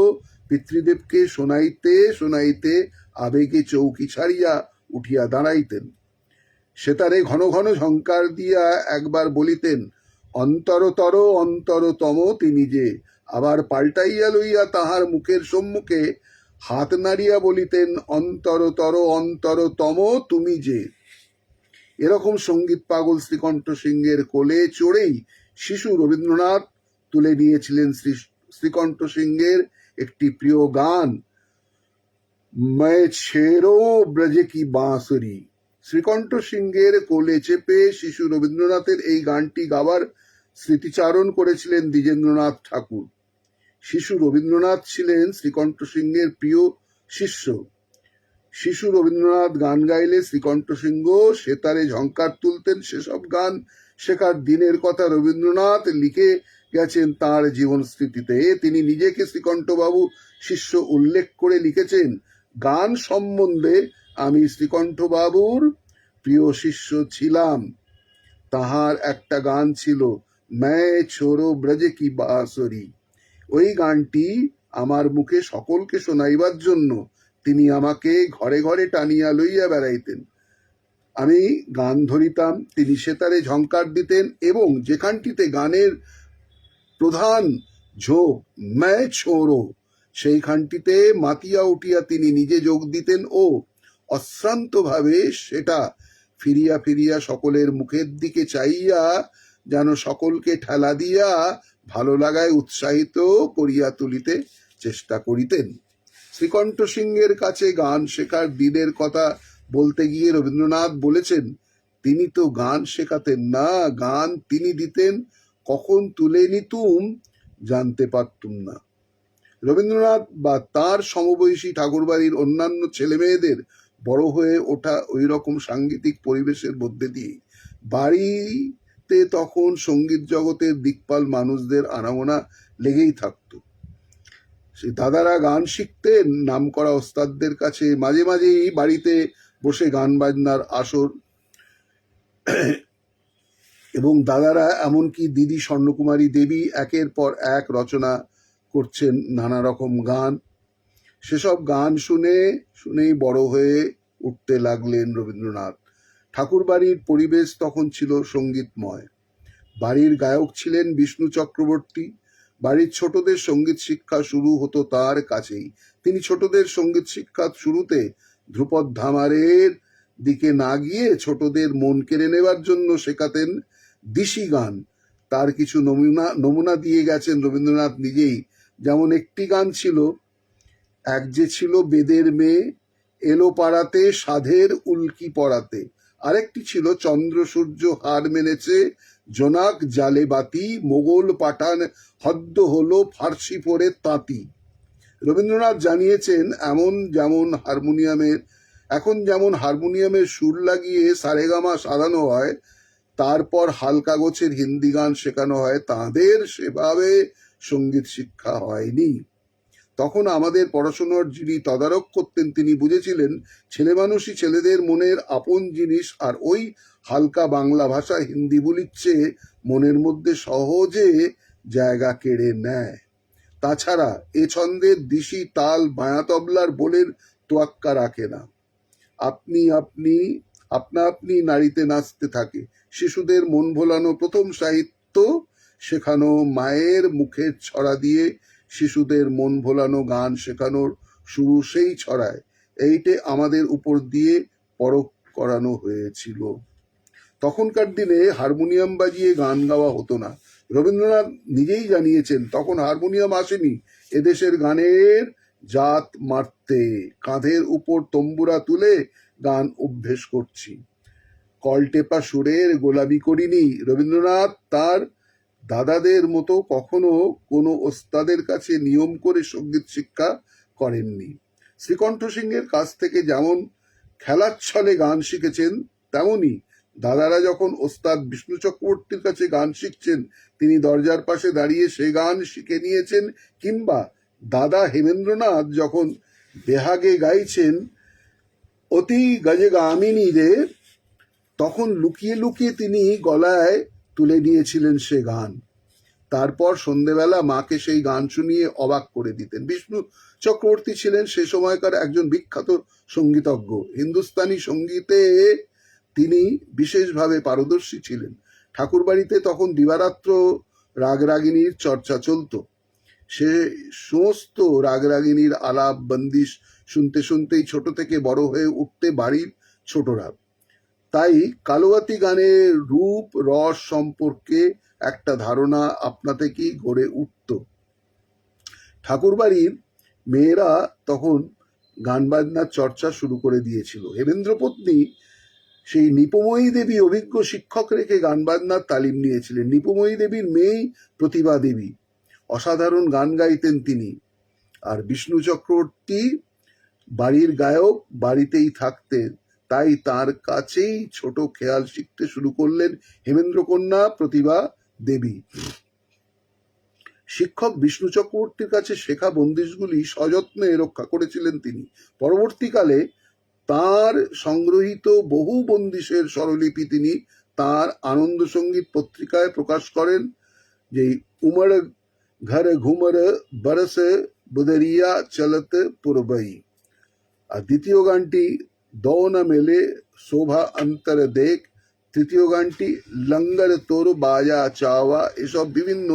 পিতৃদেবকে শোনাইতে শোনাইতে আবেগে চৌকি ছাড়িয়া উঠিয়া দাঁড়াইতেন। সেতারে ঘন ঘন ঝঙ্কার দিয়া একবার বলিতেন, অন্তরতর অন্তরতম তিনি যে। আবার পাল্টাইয়া লইয়া তাহার মুখের সম্মুখে হাত নাড়িয়া বলিতেন, অন্তরতর অন্তরতম তুমি যে। এরকম সঙ্গীত পাগল শ্রীকণ্ঠ সিংহের কোলে চড়েই শিশু রবীন্দ্রনাথ তুলে নিয়েছিলেন শ্রীকণ্ঠ সিংহের একটি প্রিয় গান, मैं छेड़ो ব্রজ কি বাঁশরি। শ্রীকণ্ঠ সিংহের কোলে চেপে শিশু রবীন্দ্রনাথের এই গানটি গাওয়ার স্মৃতিচারণ করেছিলেন দ্বিজেন্দ্রনাথ ঠাকুর। শিশু রবীন্দ্রনাথ ছিলেন শ্রীকণ্ঠ সিংহের প্রিয় শিষ্য। শিশু রবীন্দ্রনাথ গান গাইলে শ্রীকণ্ঠ সিংহ সেতারে ঝঙ্কার তুলতেন। সেসব গান শেখার দিনের কথা রবীন্দ্রনাথ লিখে গেছেন তাঁর জীবন স্মৃতিতে। তিনি নিজেকে শ্রীকণ্ঠবাবু শিষ্য উল্লেখ করে লিখেছেন, গান সম্বন্ধে আমি শ্রীকণ্ঠবাবুর প্রিয় শিষ্য ছিলাম। তাহার একটা গান ছিল, मैं छोरो ব্রজ কি বাঁশরি। ওই গানটি আমার মুখে সকলকে শোনাইবার জন্য তিনি আমাকে ঘরে ঘরে টানিয়া লইয়া বেড়াইতেন। আমি গান ধরিতাম, তিনি সেতারে ঝঙ্কার দিতেন এবং যেখানটিতে গানের প্রধান ঝোঁক मैं छोरो, সেইখানটিতে মাতিয়া উঠিয়া তিনি নিজে যোগ দিতেন ও অশ্রান্তভাবে সেটা ফিরিয়া ফিরিয়া সকলের মুখের দিকে চাইয়া যেন সকলকে ঠেলা দিয়া ভালো লাগায় উৎসাহিত করিয়া তুলিতে চেষ্টা করিতেন। শ্রীকণ্ঠ সিংহের কাছে গান শেখার দিনের কথা বলতে গিয়ে রবীন্দ্রনাথ বলেছেন, তিনি তো গান শেখাতেন না, গান তিনি দিতেন, কখন তুলে নিতুম জানতে পারতুম না। রবীন্দ্রনাথ বা তার সমবয়সী ঠাকুরবাড়ির অন্যান্য ছেলে মেয়েদের বড় হয়ে ওঠা ওই রকম সাংগীতিক পরিবেশের মধ্যে দিয়ে বাড়িতে তখন সঙ্গীত জগতের দিকপাল মানুষদের আনাগোনা লেগেই থাকতো। সেই দাদারা গান শিখতেন নামকরা ওস্তাদদের কাছে, মাঝে মাঝেই বাড়িতে বসে গান বাজনার আসর, এবং দাদারা এমনকি দিদি স্বর্ণকুমারী দেবী একের পর এক রচনা করছেন নানা রকম গান। সেসব গান শুনেই বড় হয়ে উঠতে লাগলেন রবীন্দ্রনাথ। ঠাকুরবাড়ির পরিবেশ তখন ছিল সঙ্গীতময়। বাড়ির গায়ক ছিলেন বিষ্ণু চক্রবর্তী। বাড়ির ছোটদের সঙ্গীত শিক্ষা শুরু হতো তার কাছেই। তিনি ছোটদের সঙ্গীত শিক্ষা শুরুতে ধ্রুপদ ধামারের দিকে না গিয়ে ছোটদের মন কেড়ে নেবার জন্য শেখাতেন দিশি গান। তার কিছু নমুনা দিয়ে গেছেন রবীন্দ্রনাথ নিজেই। যেমন একটি গান ছিল, এক যে ছিল বেদের মেয়ে, এলো পাড়াতে সাধের উল্কি পড়াতে। আরেকটি ছিল, চন্দ্র সূর্য হার মেনেছে, জোনাক জালে বাতি, মোগল পাঠান হদ্দ হলো, ফার্সি পরে তাঁতি। রবীন্দ্রনাথ জানিয়েছেন, এখন যেমন হারমোনিয়ামের সুর লাগিয়ে সারেগামা সাজানো হয়, তারপর হালকা গোছের হিন্দি গান শেখানো হয়, তাঁদের সেভাবে সঙ্গীত শিক্ষা হয়নি। তখন আমাদের পড়াশোনার যিনি তদারক করতেন তিনি বুঝেছিলেন ছেলে মানুষই ছেলেদের মনের আপন জিনিস, আর ওই হালকা বাংলা ভাষা হিন্দি বলির চেয়ে মনের মধ্যে সহজে জায়গা কেড়ে নেয়। তাছাড়া এ ছন্দের দিশি তাল বায়া তবলার বোলের তোয়াক্কা রাখে না। আপনা আপনি নাড়িতে নাচতে থাকে। শিশুদের মন ভোলানো প্রথম সাহিত্য শেখানো মায়ের মুখের ছড়া দিয়ে শিশুদের মন ভোলানো গান শেখানোর শুরু সেই ছড়ায়। এইটে আমাদের উপর দিয়ে পরখ করানো হয়েছিল। তখনকার দিনে হারমোনিয়াম বাজিয়ে গান গাওয়া হতো না। রবীন্দ্রনাথ নিজেই জানিয়েছেন, তখন হারমোনিয়াম আসেনি, এদেশের গানের জাত মারতে কাঁধের উপর তম্বুরা তুলে গান অভ্যেস করছি। কলটেপা সুরের গোলামি করিনি। রবীন্দ্রনাথ তার দাদাদের মতো কখনো কোনো ওস্তাদের কাছে নিয়ম করে সঙ্গীত শিক্ষা করেননি। শ্রীকণ্ঠ সিংহের কাছ থেকে যেমন খেলার ছলে গান শিখেছেন, তেমনি দাদারা যখন ওস্তাদ বিষ্ণু চক্রবর্তীর কাছে গান শিখছেন, তিনি দরজার পাশে দাঁড়িয়ে সে গান শিখে নিয়েছেন। কিংবা দাদা হেমেন্দ্রনাথ যখন বেহাগে গাইছেন অতি গজে গামিনী রে, তখন লুকিয়ে লুকিয়ে তিনি গলায় তুলে নিয়েছিলেন সে গান। তারপর সন্ধেবেলা মাকে সেই গান শুনিয়ে অবাক করে দিতেন। বিষ্ণু চক্রবর্তী ছিলেন সে সময়কার একজন বিখ্যাত সঙ্গীতজ্ঞ। হিন্দুস্তানি সঙ্গীতে তিনি বিশেষভাবে পারদর্শী ছিলেন। ঠাকুরবাড়িতে তখন দিবারাত্র রাগরাগিনীর চর্চা চলত। সে সমস্ত রাগরাগিনীর আলাপ বন্দিশ শুনতে শুনতেই ছোট থেকে বড় হয়ে উঠতে বাড়ির ছোটরা। তাই কালুয়াতি গানের রূপ রস সম্পর্কে একটা ধারণা আপনা থেকেই গড়ে উঠত। ঠাকুরবাড়ির মেয়েরা তখন গান বাজনার চর্চা শুরু করে দিয়েছিল। হেমেন্দ্রপত্নী সেই নিপময়ী দেবী অভিজ্ঞ শিক্ষক রেখে গান বাজনার তালিম নিয়েছিলেন। নিপময়ী দেবীর মেয়েই প্রতিভা দেবী, অসাধারণ গান গাইতেন তিনি। আর বিষ্ণু চক্রবর্তী বাড়ির গায়ক, বাড়িতেই থাকতেন, তাই তার কাছেই ছোট খেয়াল শিখতে শুরু করলেন হেমেন্দ্রকন্যা প্রতিভা দেবী। শিক্ষক বিষ্ণু চক্রবর্তীর কাছে শেখা বন্দিশগুলি সযত্নে রক্ষা করেছিলেন তিনি। পরবর্তীকালে তার সংগ্রহীত বহু বন্দিশের স্বরলিপি তিনি তার আনন্দ সঙ্গীত পত্রিকায় প্রকাশ করেন, যে উমর ঘর ঘুমর বরস বুদরিয়া চলত পুরবই। আর দ্বিতীয় গানটি দো না মেলে শোভা অন্তর দেখ, তৃতীয় গানটি লঙ্গর তোর বাজা চাওয়া। এসব বিভিন্ন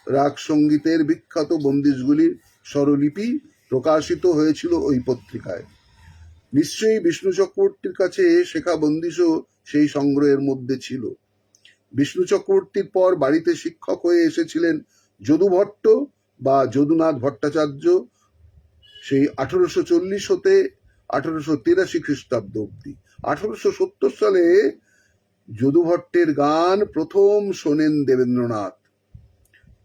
রাগ সঙ্গীতের বিখ্যাত বন্দিশগুলির স্বরলিপি প্রকাশিত হয়েছিল ওই পত্রিকায়। নিশ্চয়ই বিষ্ণু চক্রবর্তীর কাছে শেখা বন্দিশও সেই সংগ্রহের মধ্যে ছিল। বিষ্ণু চক্রবর্তীর পর বাড়িতে শিক্ষক হয়ে এসেছিলেন যদু ভট্ট বা যদুনাথ ভট্টাচার্য, সেই 1840 হতে 1883 খ্রিস্টাব্দ অব্দি। 1870 সালে যদু ভট্টের গান প্রথম শোনেন দেবেন্দ্রনাথ।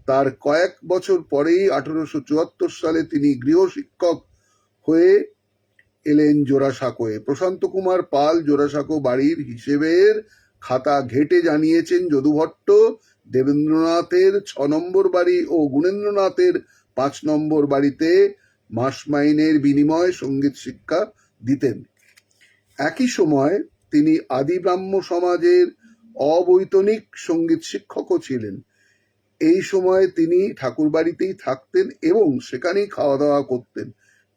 তার কয়েক বছর পরেই 1874 সালে তিনি গৃহশিক্ষক হয়ে এলেন জোড়াসাঁকোয়। প্রশান্ত কুমার পাল জোড়াসাঁকো বাড়ির হিসেবের খাতা ঘেটে জানিয়েছেন, যদু ভট্ট দেবেন্দ্রনাথের 6 নম্বর বাড়ি ও গুণেন্দ্রনাথের 5 নম্বর বাড়িতে মাস মাইনের বিনিময়ে সঙ্গীত শিক্ষা দিতেন। একই সময় তিনি আদি ব্রাহ্ম সমাজের অবৈতনিক সঙ্গীত শিক্ষকও ছিলেন। এই সময় তিনি ঠাকুরবাড়িতেই থাকতেন এবং সেখানেই খাওয়া দাওয়া করতেন।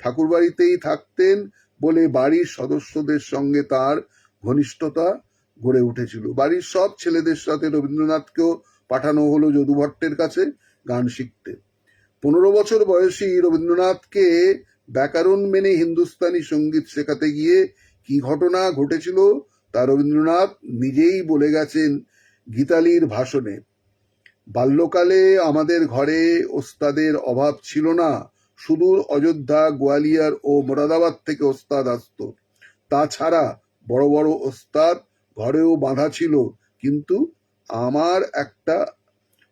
ঠাকুরবাড়িতেই থাকতেন বলে বাড়ির সদস্যদের সঙ্গে তার ঘনিষ্ঠতা গড়ে উঠেছিল। বাড়ির সব ছেলেদের সাথে রবীন্দ্রনাথকেও পাঠানো হলো যদু ভট্টের কাছে গান শিখতে। 15 বছর বয়সী রবীন্দ্রনাথকে ব্যাকরণ মেনে হিন্দুস্তানি সঙ্গীত শেখাতে গিয়ে কি ঘটনা ঘটেছিল তা রবীন্দ্রনাথ নিজেই বলে গেছেন গীতালির ভাষণে। বাল্যকালে আমাদের ঘরে ওস্তাদের অভাব ছিল না, সুদূর অযোধ্যা, গোয়ালিয়র ও মোরাদাবাদ থেকে ওস্তাদ আসত। তাছাড়া বড় বড় ওস্তাদ ঘরেও বাঁধা ছিল, কিন্তু আমার একটা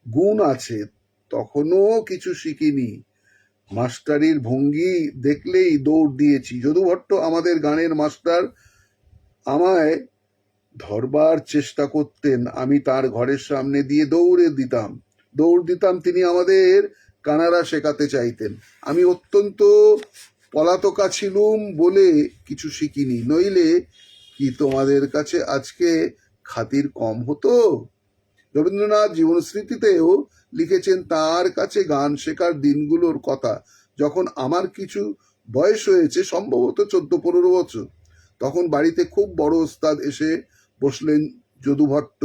গুণ আছে, তখনও কিছু শিখিনি। মাস্টারির ভঙ্গি দেখলেই দৌড় দিয়েছি। যদু ভট্ট আমাদের গানের মাস্টার। আমায় ধরবার চেষ্টা করতেন, আমি তার ঘরের সামনে দিয়ে দৌড় দিতাম। তিনি আমাদের কানাড়া শেখাতে চাইতেন। আমি অত্যন্ত পলাতকা ছিলুম বলে কিছু শিখিনি, নইলে কি তোমাদের কাছে আজকে খাতির কম হতো? রবীন্দ্রনাথ জীবনস্মৃতিতেও লিখেছেন তার কাছে গান শেখার দিনগুলোর কথা, যখন আমার কিছু বয়স হয়েছে, সম্ভবত 14-15 বছর। তখন বাড়িতে খুব বড় ওস্তাদ এসে বসলেন যদু ভট্ট।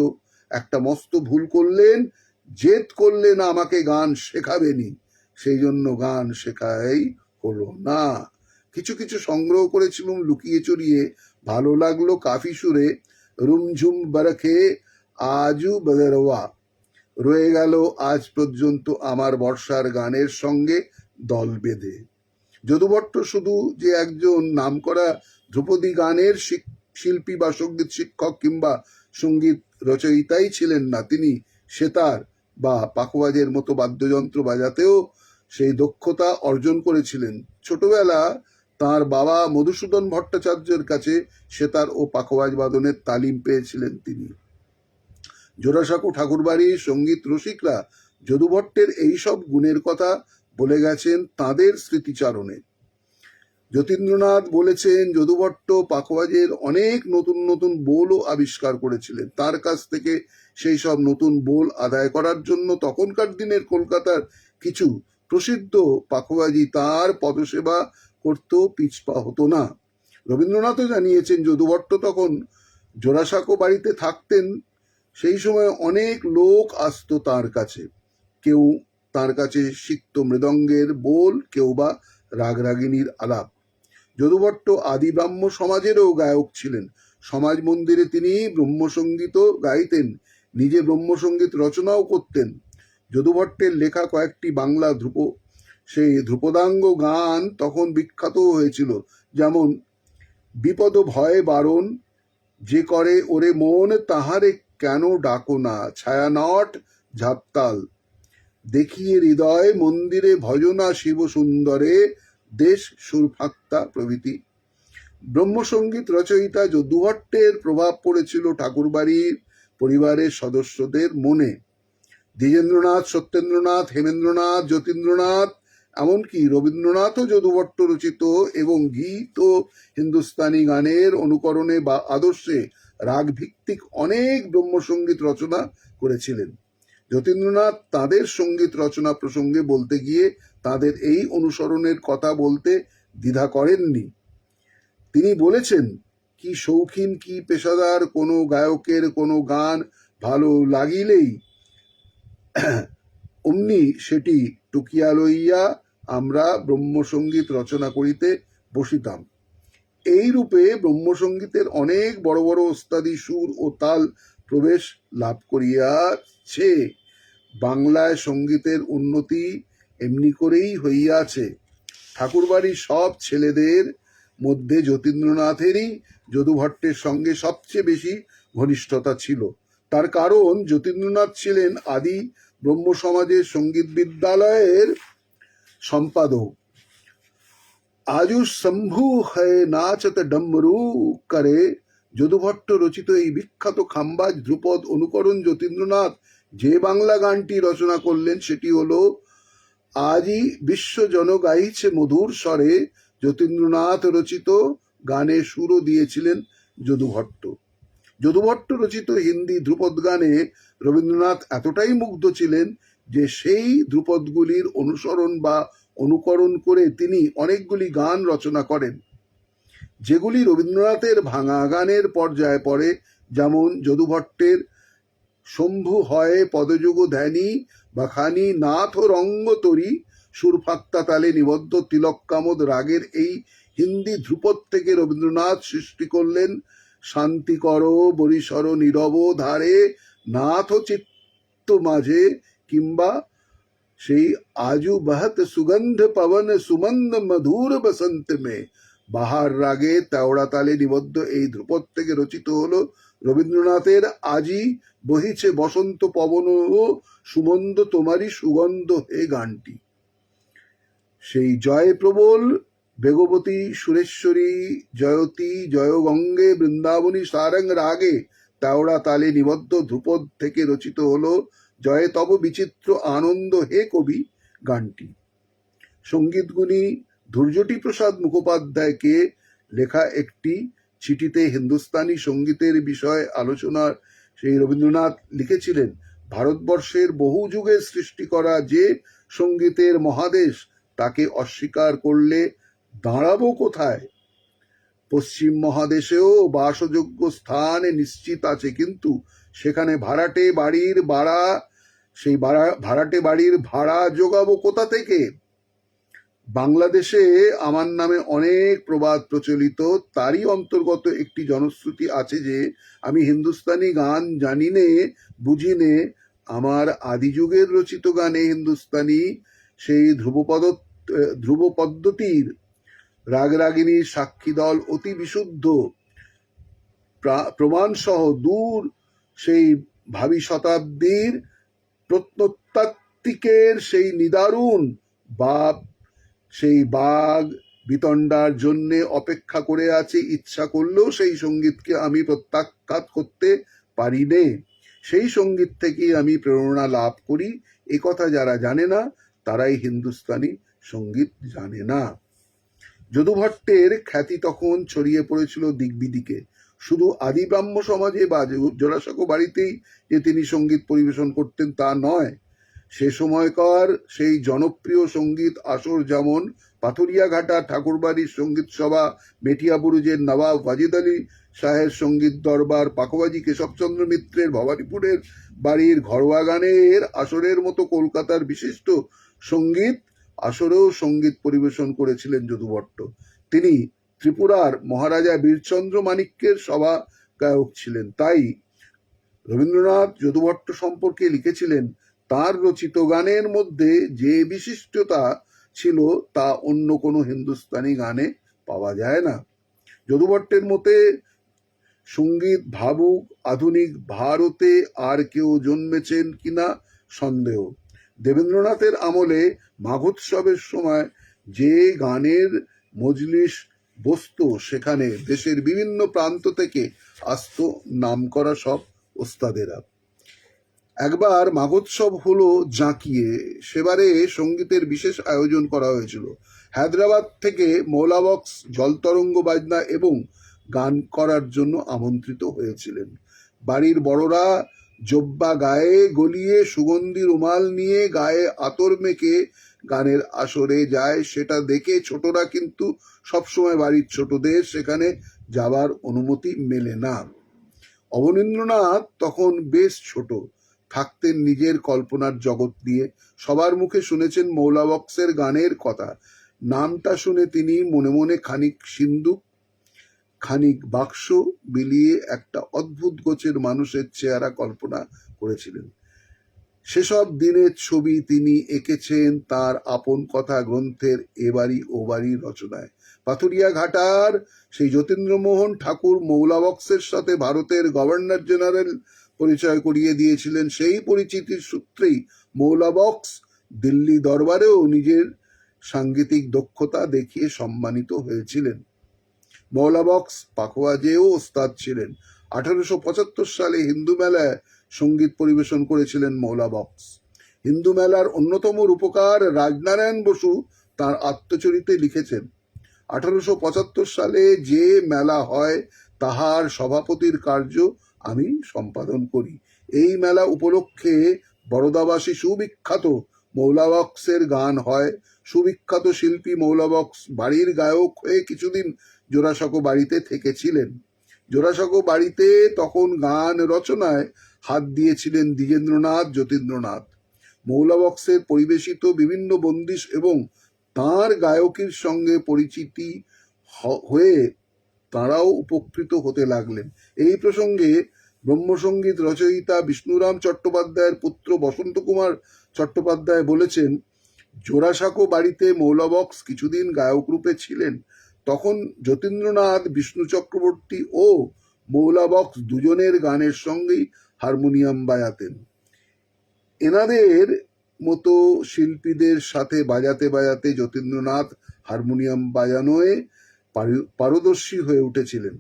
একটা মস্ত ভুল করলেন, জেদ করলেন আমাকে গান শেখাবেনি। সেই জন্য গান শেখাই হলো না। কিছু কিছু সংগ্রহ করেছিলাম লুকিয়ে চুরিয়ে। ভালো লাগলো কাফি সুরে রুমঝুম বারখে আজু বদরওয়া, রয়ে গেল আজ পর্যন্ত আমার বর্ষার গানের সঙ্গে দল বেঁধে। যদু ভট্ট শুধু যে একজন নামকরা ধ্রুপদী গানের শিল্পী বা সঙ্গীত শিক্ষক কিংবা সঙ্গীত রচয়িতাই ছিলেন না, তিনি সেতার বা পাখোয়াজের মতো বাদ্যযন্ত্র বাজাতেও সেই দক্ষতা অর্জন করেছিলেন। ছোটবেলা তার বাবা মধুসূদন ভট্টাচার্যের কাছে সেতার ও পাখোয়াজ বাদনের তালিম পেয়েছিলেন তিনি। জোড়াসাঁকো ঠাকুরবাড়ির সঙ্গীত রসিকরা যদু ভট্টের এইসব গুণের কথা বলে গেছেন তাঁদের স্মৃতিচারণে। যতীন্দ্রনাথ বলেছেন, যদু ভট্ট পাখোয়াজের অনেক নতুন নতুন বোলও আবিষ্কার করেছিলেন। তার কাছ থেকে সেই সব নতুন বোল আদায় করার জন্য তখনকার দিনের কলকাতার কিছু প্রসিদ্ধ পাখোয়াজি তার পদসেবা করতেও পিছপা হতো না। রবীন্দ্রনাথও জানিয়েছেন, যদু ভট্ট তখন জোড়াসাঁকো বাড়িতে থাকতেন। সেই সময় অনেক লোক আসতো তার কাছে। কেউ তার কাছে সিক্ত মৃদঙ্গের বোল, কেউ বা রাগরাগিনীর আলাপ। যদুভট্ট আদি ব্রাহ্ম সমাজেরও গায়ক ছিলেন। সমাজ মন্দিরে তিনি ব্রহ্মসঙ্গীতও গাইতেন, নিজে ব্রহ্মসঙ্গীত রচনাও করতেন। যদুভট্টের লেখা কয়েকটি বাংলা সেই ধ্রুপদাঙ্গ গান তখন বিখ্যাত হয়েছিল, যেমন বিপদ ভয় বারণ, যে করে ওরে মন তাহারে কেন ডাকো না, ছায়ানট ঝাপতাল, দেখিয়ে হৃদয় মন্দিরে ভজনা শিব সুন্দরে, দেশ সুরফাক্তা প্রভৃতি। ব্রহ্মসঙ্গীত রচয়িতা যদুভট্টের প্রভাব পড়েছিল ঠাকুরবাড়ির পরিবারের সদস্যদের মনে। দ্বিজেন্দ্রনাথ, সত্যেন্দ্রনাথ, হেমেন্দ্রনাথ, যতীন্দ্রনাথ, এমনকি রবীন্দ্রনাথও যদুভট্ট রচিত এবং গীত ও হিন্দুস্তানি গানের অনুকরণে বা আদর্শে রাগভিত্তিক অনেক ব্রহ্মসঙ্গীত রচনা করেছিলেন। যতীন্দ্রনাথ তাঁদের সঙ্গীত রচনা প্রসঙ্গে বলতে গিয়ে তাঁদের এই অনুসরণের কথা বলতে দ্বিধা করেননি। তিনি বলেছেন, কি শৌখিন কি পেশাদার কোনো গায়কের কোনো গান ভালো লাগিলেই অমনি সেটি টুকিয়া লইয়া আমরা ব্রহ্মসঙ্গীত রচনা করিতে বসিতাম। এই রূপে ব্রহ্মসঙ্গীতের অনেক বড় বড় ওস্তাদি সুর ও তাল প্রবেশ লাভ করিয়াছে। বাংলায় সঙ্গীতের উন্নতি এমনি করেই হইয়াছে। ঠাকুরবাড়ির সব ছেলেদের মধ্যে যতীন্দ্রনাথেরই যদুভট্টের সঙ্গে সবচেয়ে বেশি ঘনিষ্ঠতা ছিল। তার কারণ যতীন্দ্রনাথ ছিলেন আদি ব্রহ্ম সমাজের সঙ্গীত বিদ্যালয়ের সম্পাদক। আজু শম্ভু হয়ে নাচত ডমরু করে, যদুভট্ট রচিত এই বিখ্যাত খাম্বাজ ধ্রুপদ অনুকরণ যতীন্দ্রনাথ যে বাংলা গানটি রচনা করলেন সেটি হলো আজই বিশ্বজন গাইছে মধুর স্বরে। যতীন্দ্রনাথ রচিত গানে সুরও দিয়েছিলেন যদুভট্ট। যদুভট্ট রচিত হিন্দি ধ্রুপদ গানে রবীন্দ্রনাথ এতটাই মুগ্ধ ছিলেন যে সেই ধ্রুপদগুলির অনুসরণ বা অনুকরণ করে তিনি অনেকগুলি গান রচনা করেন, যেগুলি রবীন্দ্রনাথের ভাঙা গানের পর্যায়ে পড়ে। যেমন যদুভট্টের শম্ভু হয় পদযুগ ধ্যানী বাখানি নাথ রঙ্গ তরি, সুরফাক্তা তালে নিবদ্ধ তিলক কামদ রাগের এই হিন্দি ধ্রুপদ থেকে রবীন্দ্রনাথ সৃষ্টি করলেন শান্তি কর বরিশর নীরব ধারে, নাথ চিত্ত মাঝে, কিংবা সেই আজু বহত সুগন্ধ পবন সুমন্দ মধুর বসন্ত মে। বাহার রাগে তেওড়া তালে নিবদ্ধ এই ধ্রুপদ থেকে রচিত হলো রবীন্দ্রনাথের আজি বহিছে বসন্ত পবন ও সুমন্দ তোমারই সুগন্ধ হে গানটি। সেই জয় প্রবল বেগবতী সুরেশ্বরী জয়তী জয় গঙ্গে বৃন্দাবনী সারং রাগে তেওড়া তালে নিবদ্ধ ধ্রুপদ থেকে রচিত হলো জয় তব বিচিত্র আনন্দ হে কবি গানটি। সঙ্গীতগুলি ধৈর্যটি প্রসাদ মুখোপাধ্যায়কে লেখা একটি চিঠিতে হিন্দুস্তানি সঙ্গীতের বিষয়ে আলোচনার সেই রবীন্দ্রনাথ লিখেছিলেন, ভারতবর্ষের বহু যুগে সৃষ্টি করা যে সঙ্গীতের মহাদেশ তাকে অস্বীকার করলে দাঁড়াবো কোথায়? পশ্চিম মহাদেশেও বাসযোগ্য স্থান নিশ্চিত আছে, কিন্তু সেখানে ভাড়াটে বাড়ির ভাড়া জোগাবো কোথা থেকে? বাংলাদেশে আমার নামে অনেক প্রবাদ প্রচলিত, তারই অন্তর্গত একটি জনশ্রুতি আছে যে আমি হিন্দুস্তানি গান জানি নে বুঝি নে, আমার আদি যুগের রচিত গানে হিন্দুস্তানি সেই ধ্রুব পদ্ধতির রাগরাগিনীর সাক্ষী দল অতি বিশুদ্ধ প্রমাণ সহ দূর সেই ভাবি শতাব্দীর প্রত্নতাত্ত্বিকের সেই নিদারুণ সেই বাঘ বিতণ্ডার জন্য অপেক্ষা করে আছে। ইচ্ছা করলেও সেই সঙ্গীতকে আমি প্রত্যাখ্যাত করতে পারি নে। সেই সঙ্গীত থেকে আমি প্রেরণা লাভ করি। এ কথা যারা জানে না তারাই হিন্দুস্তানি সঙ্গীত জানে না। যদুভট্টের খ্যাতি তখন ছড়িয়ে পড়েছিল দিকবিদিকে। শুধু আদি ব্রাহ্ম সমাজে বা জোড়াসাঁকো বাড়িতেই যে তিনি সঙ্গীত পরিবেশন করতেন তা নয়, সে সময়কার সেই জনপ্রিয় সঙ্গীত আসর যেমন পাথুরিয়াঘাটা ঠাকুরবাড়ির সঙ্গীত সভা, মেটিয়াবুরুজের নবাব ওয়াজিদ আলী শাহের সঙ্গীত দরবার, পাখোয়াজি কেশবচন্দ্র মিত্রের ভবানীপুরের বাড়ির ঘরোয়া গানের আসরের মতো কলকাতার বিশিষ্ট সঙ্গীত আসরেও সঙ্গীত পরিবেশন করেছিলেন যদুভট্ট। তিনি ত্রিপুরার মহারাজা বীরচন্দ্র মাণিক্যের সভা গায়ক ছিলেন। তাই রবীন্দ্রনাথ যদুভট্ট সম্পর্কে লিখেছিলেন, তার রচিত গানের মধ্যে যে বিশিষ্টতা ছিল তা অন্য কোনো হিন্দুস্তানি গানে পাওয়া যায় না। যদুভট্টের মতে সঙ্গীত ভাবুক আধুনিক ভারতে আর কেউ জন্মেছেন কিনা সন্দেহ। দেবেন্দ্রনাথের আমলে মাঘোৎসবের সময় যে গানের মজলিস বসতো, সেখানে দেশের বিভিন্ন প্রান্ত থেকে আসতো নামকরা সব ওস্তাদেরা। একবার মাঘোৎসব হলো জাঁকিয়ে, সেবারে সঙ্গীতের বিশেষ আয়োজন করা হয়েছিল। হায়দ্রাবাদ থেকে মৌলা বক্স, জলতরঙ্গ বাজনা এবং গান করার জন্য আমন্ত্রিত হয়েছিলেন। বাড়ির বড়রা জব্বা গায়ে গলিয়ে সুগন্ধি রুমাল নিয়ে গায়ে আতর মেখে গানের আসরে যায়, সেটা দেখে ছোটরা কিন্তু সবসময় বাড়ির ছোটদের সেখানে যাবার অনুমতি মেলে না। অবনীন্দ্রনাথ তখন বেশ ছোট, থাকতেন নিজের কল্পনার জগৎ দিয়ে। সবার মুখে শুনেছেন মৌলা বক্সের গানের কথা। নামটা শুনে তিনি মনে মনে খানিক সিন্দুক খানিক বাক্স বিলিয়ে একটা অদ্ভুত গোছের মানুষের চেহারা কল্পনা করেছিলেন। সেসব দিনের ছবি তিনি এঁকেছেন তার আপন কথা গ্রন্থের এবাড়ি ও বাড়ি রচনায়। পাথুরিয়াঘাটার সেই যতীন্দ্রমোহন ঠাকুর মৌলা বক্সের সাথে ভারতের গভর্নর জেনারেল পরিচয় করিয়ে দিয়েছিলেন। সেই পরিচিতির সূত্রেই মৌলা বক্স দিল্লি দরবারেও নিজের সাংগীতিক দক্ষতা দেখিয়ে সম্মানিত হয়েছিলেন। মৌলা বক্স পাখোয়াজেও ওস্তাদ ছিলেন। 1875 সালে হিন্দু মেলায় সঙ্গীত পরিবেশন করেছিলেন মৌলা বক্স। হিন্দু মেলার অন্যতম রূপকার রাজনারায়ণ বসু তার আত্মচরিতে লিখেছেন, 1875 সালে যে মেলা হয় তাহার সভাপতির কার্য আমি সম্পাদন করি। এই মেলা উপলক্ষে বরোদাবাসী সুবিখ্যাত মৌলা বক্সের গান হয়। সুবিখ্যাত শিল্পী মৌলা বক্স বাড়ির গায়ক হয়ে কিছুদিন জোড়াসাঁকো বাড়িতে থেকেছিলেন। জোড়াসাঁকো বাড়িতে তখন গান রচনায় হাত দিয়েছিলেন দ্বিজেন্দ্রনাথ, যতীন্দ্রনাথ। মৌলা বক্সের পরিবেশিত বিভিন্ন বন্দিশ এবং তাঁর গায়কির সঙ্গে পরিচিতি হয়ে তাঁরাও উপকৃত হতে লাগলেন। এই প্রসঙ্গে ব্রহ্মসঙ্গীত রচয়িতা বিষ্ণুরাম চট্টোপাধ্যায়ের পুত্র বসন্ত কুমার চট্টোপাধ্যায় বলেছেন, জোড়াসাঁকো বাড়িতে মৌলা বক্স কিছুদিন গায়ক রূপে ছিলেন। তখন যতীন্দ্রনাথ, বিষ্ণু চক্রবর্তী ও মৌলা বক্স দুজনের গানের সঙ্গেই হারমোনিয়াম বাজাতেন। এনাদের মতো শিল্পীদের সাথে বাজাতে বাজাতে যতীন্দ্রনাথ হারমোনিয়াম বাজানোয় পারদর্শী হয়ে উঠেছিলেন।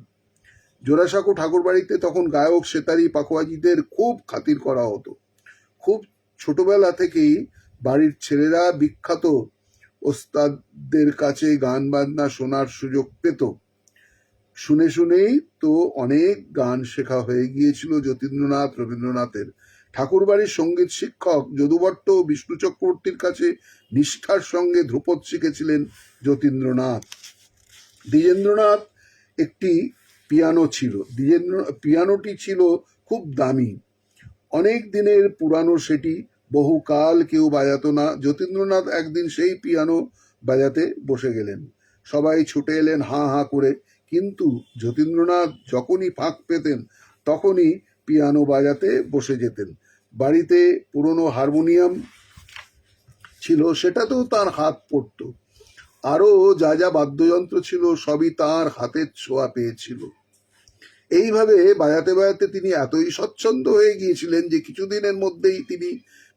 জোড়াসাঁকো ঠাকুরবাড়িতে তখন গায়ক, সেতারি, পাখোয়াজিদের খুব খাতির করা হতো। খুব ছোটবেলা থেকেই বাড়ির ছেলেরা বিখ্যাত ওস্তাদদের কাছে গান বাজনা শোনার সুযোগ পেত। শুনে শুনেই তো অনেক গান শেখা হয়ে গিয়েছিল যতীন্দ্রনাথ, রবীন্দ্রনাথের। ঠাকুরবাড়ির সঙ্গীত শিক্ষক যদুভট্ট ও বিষ্ণু চক্রবর্তীর কাছে নিষ্ঠার সঙ্গে ধ্রুপদ শিখেছিলেন যতীন্দ্রনাথ। দ্বিজেন্দ্রনাথ একটি পিয়ানো ছিল। পিয়ানোটি ছিল খুব দামি, অনেক দিনের পুরানো, সেটি বহুকাল কেউ বাজাতো না। যতীন্দ্রনাথ একদিন সেই পিয়ানো বাজাতে বসে গেলেন। সবাই ছুটে এলেন হাঁ হাঁ করে, কিন্তু যতীন্দ্রনাথ যখনই ফাঁক পেতেন তখনই পিয়ানো বাজাতে বসে যেতেন। বাড়িতে পুরনো হারমোনিয়াম ছিল, সেটাতেও তার হাত পড়তো। আরও যা যা বাদ্যযন্ত্র ছিল সবই তার হাতের ছোঁয়া পেয়েছিল। এইভাবে বাজাতে বাজাতে তিনি এতই স্বচ্ছন্দ হয়ে গিয়েছিলেন যে কিছুদিনের মধ্যেই তিনি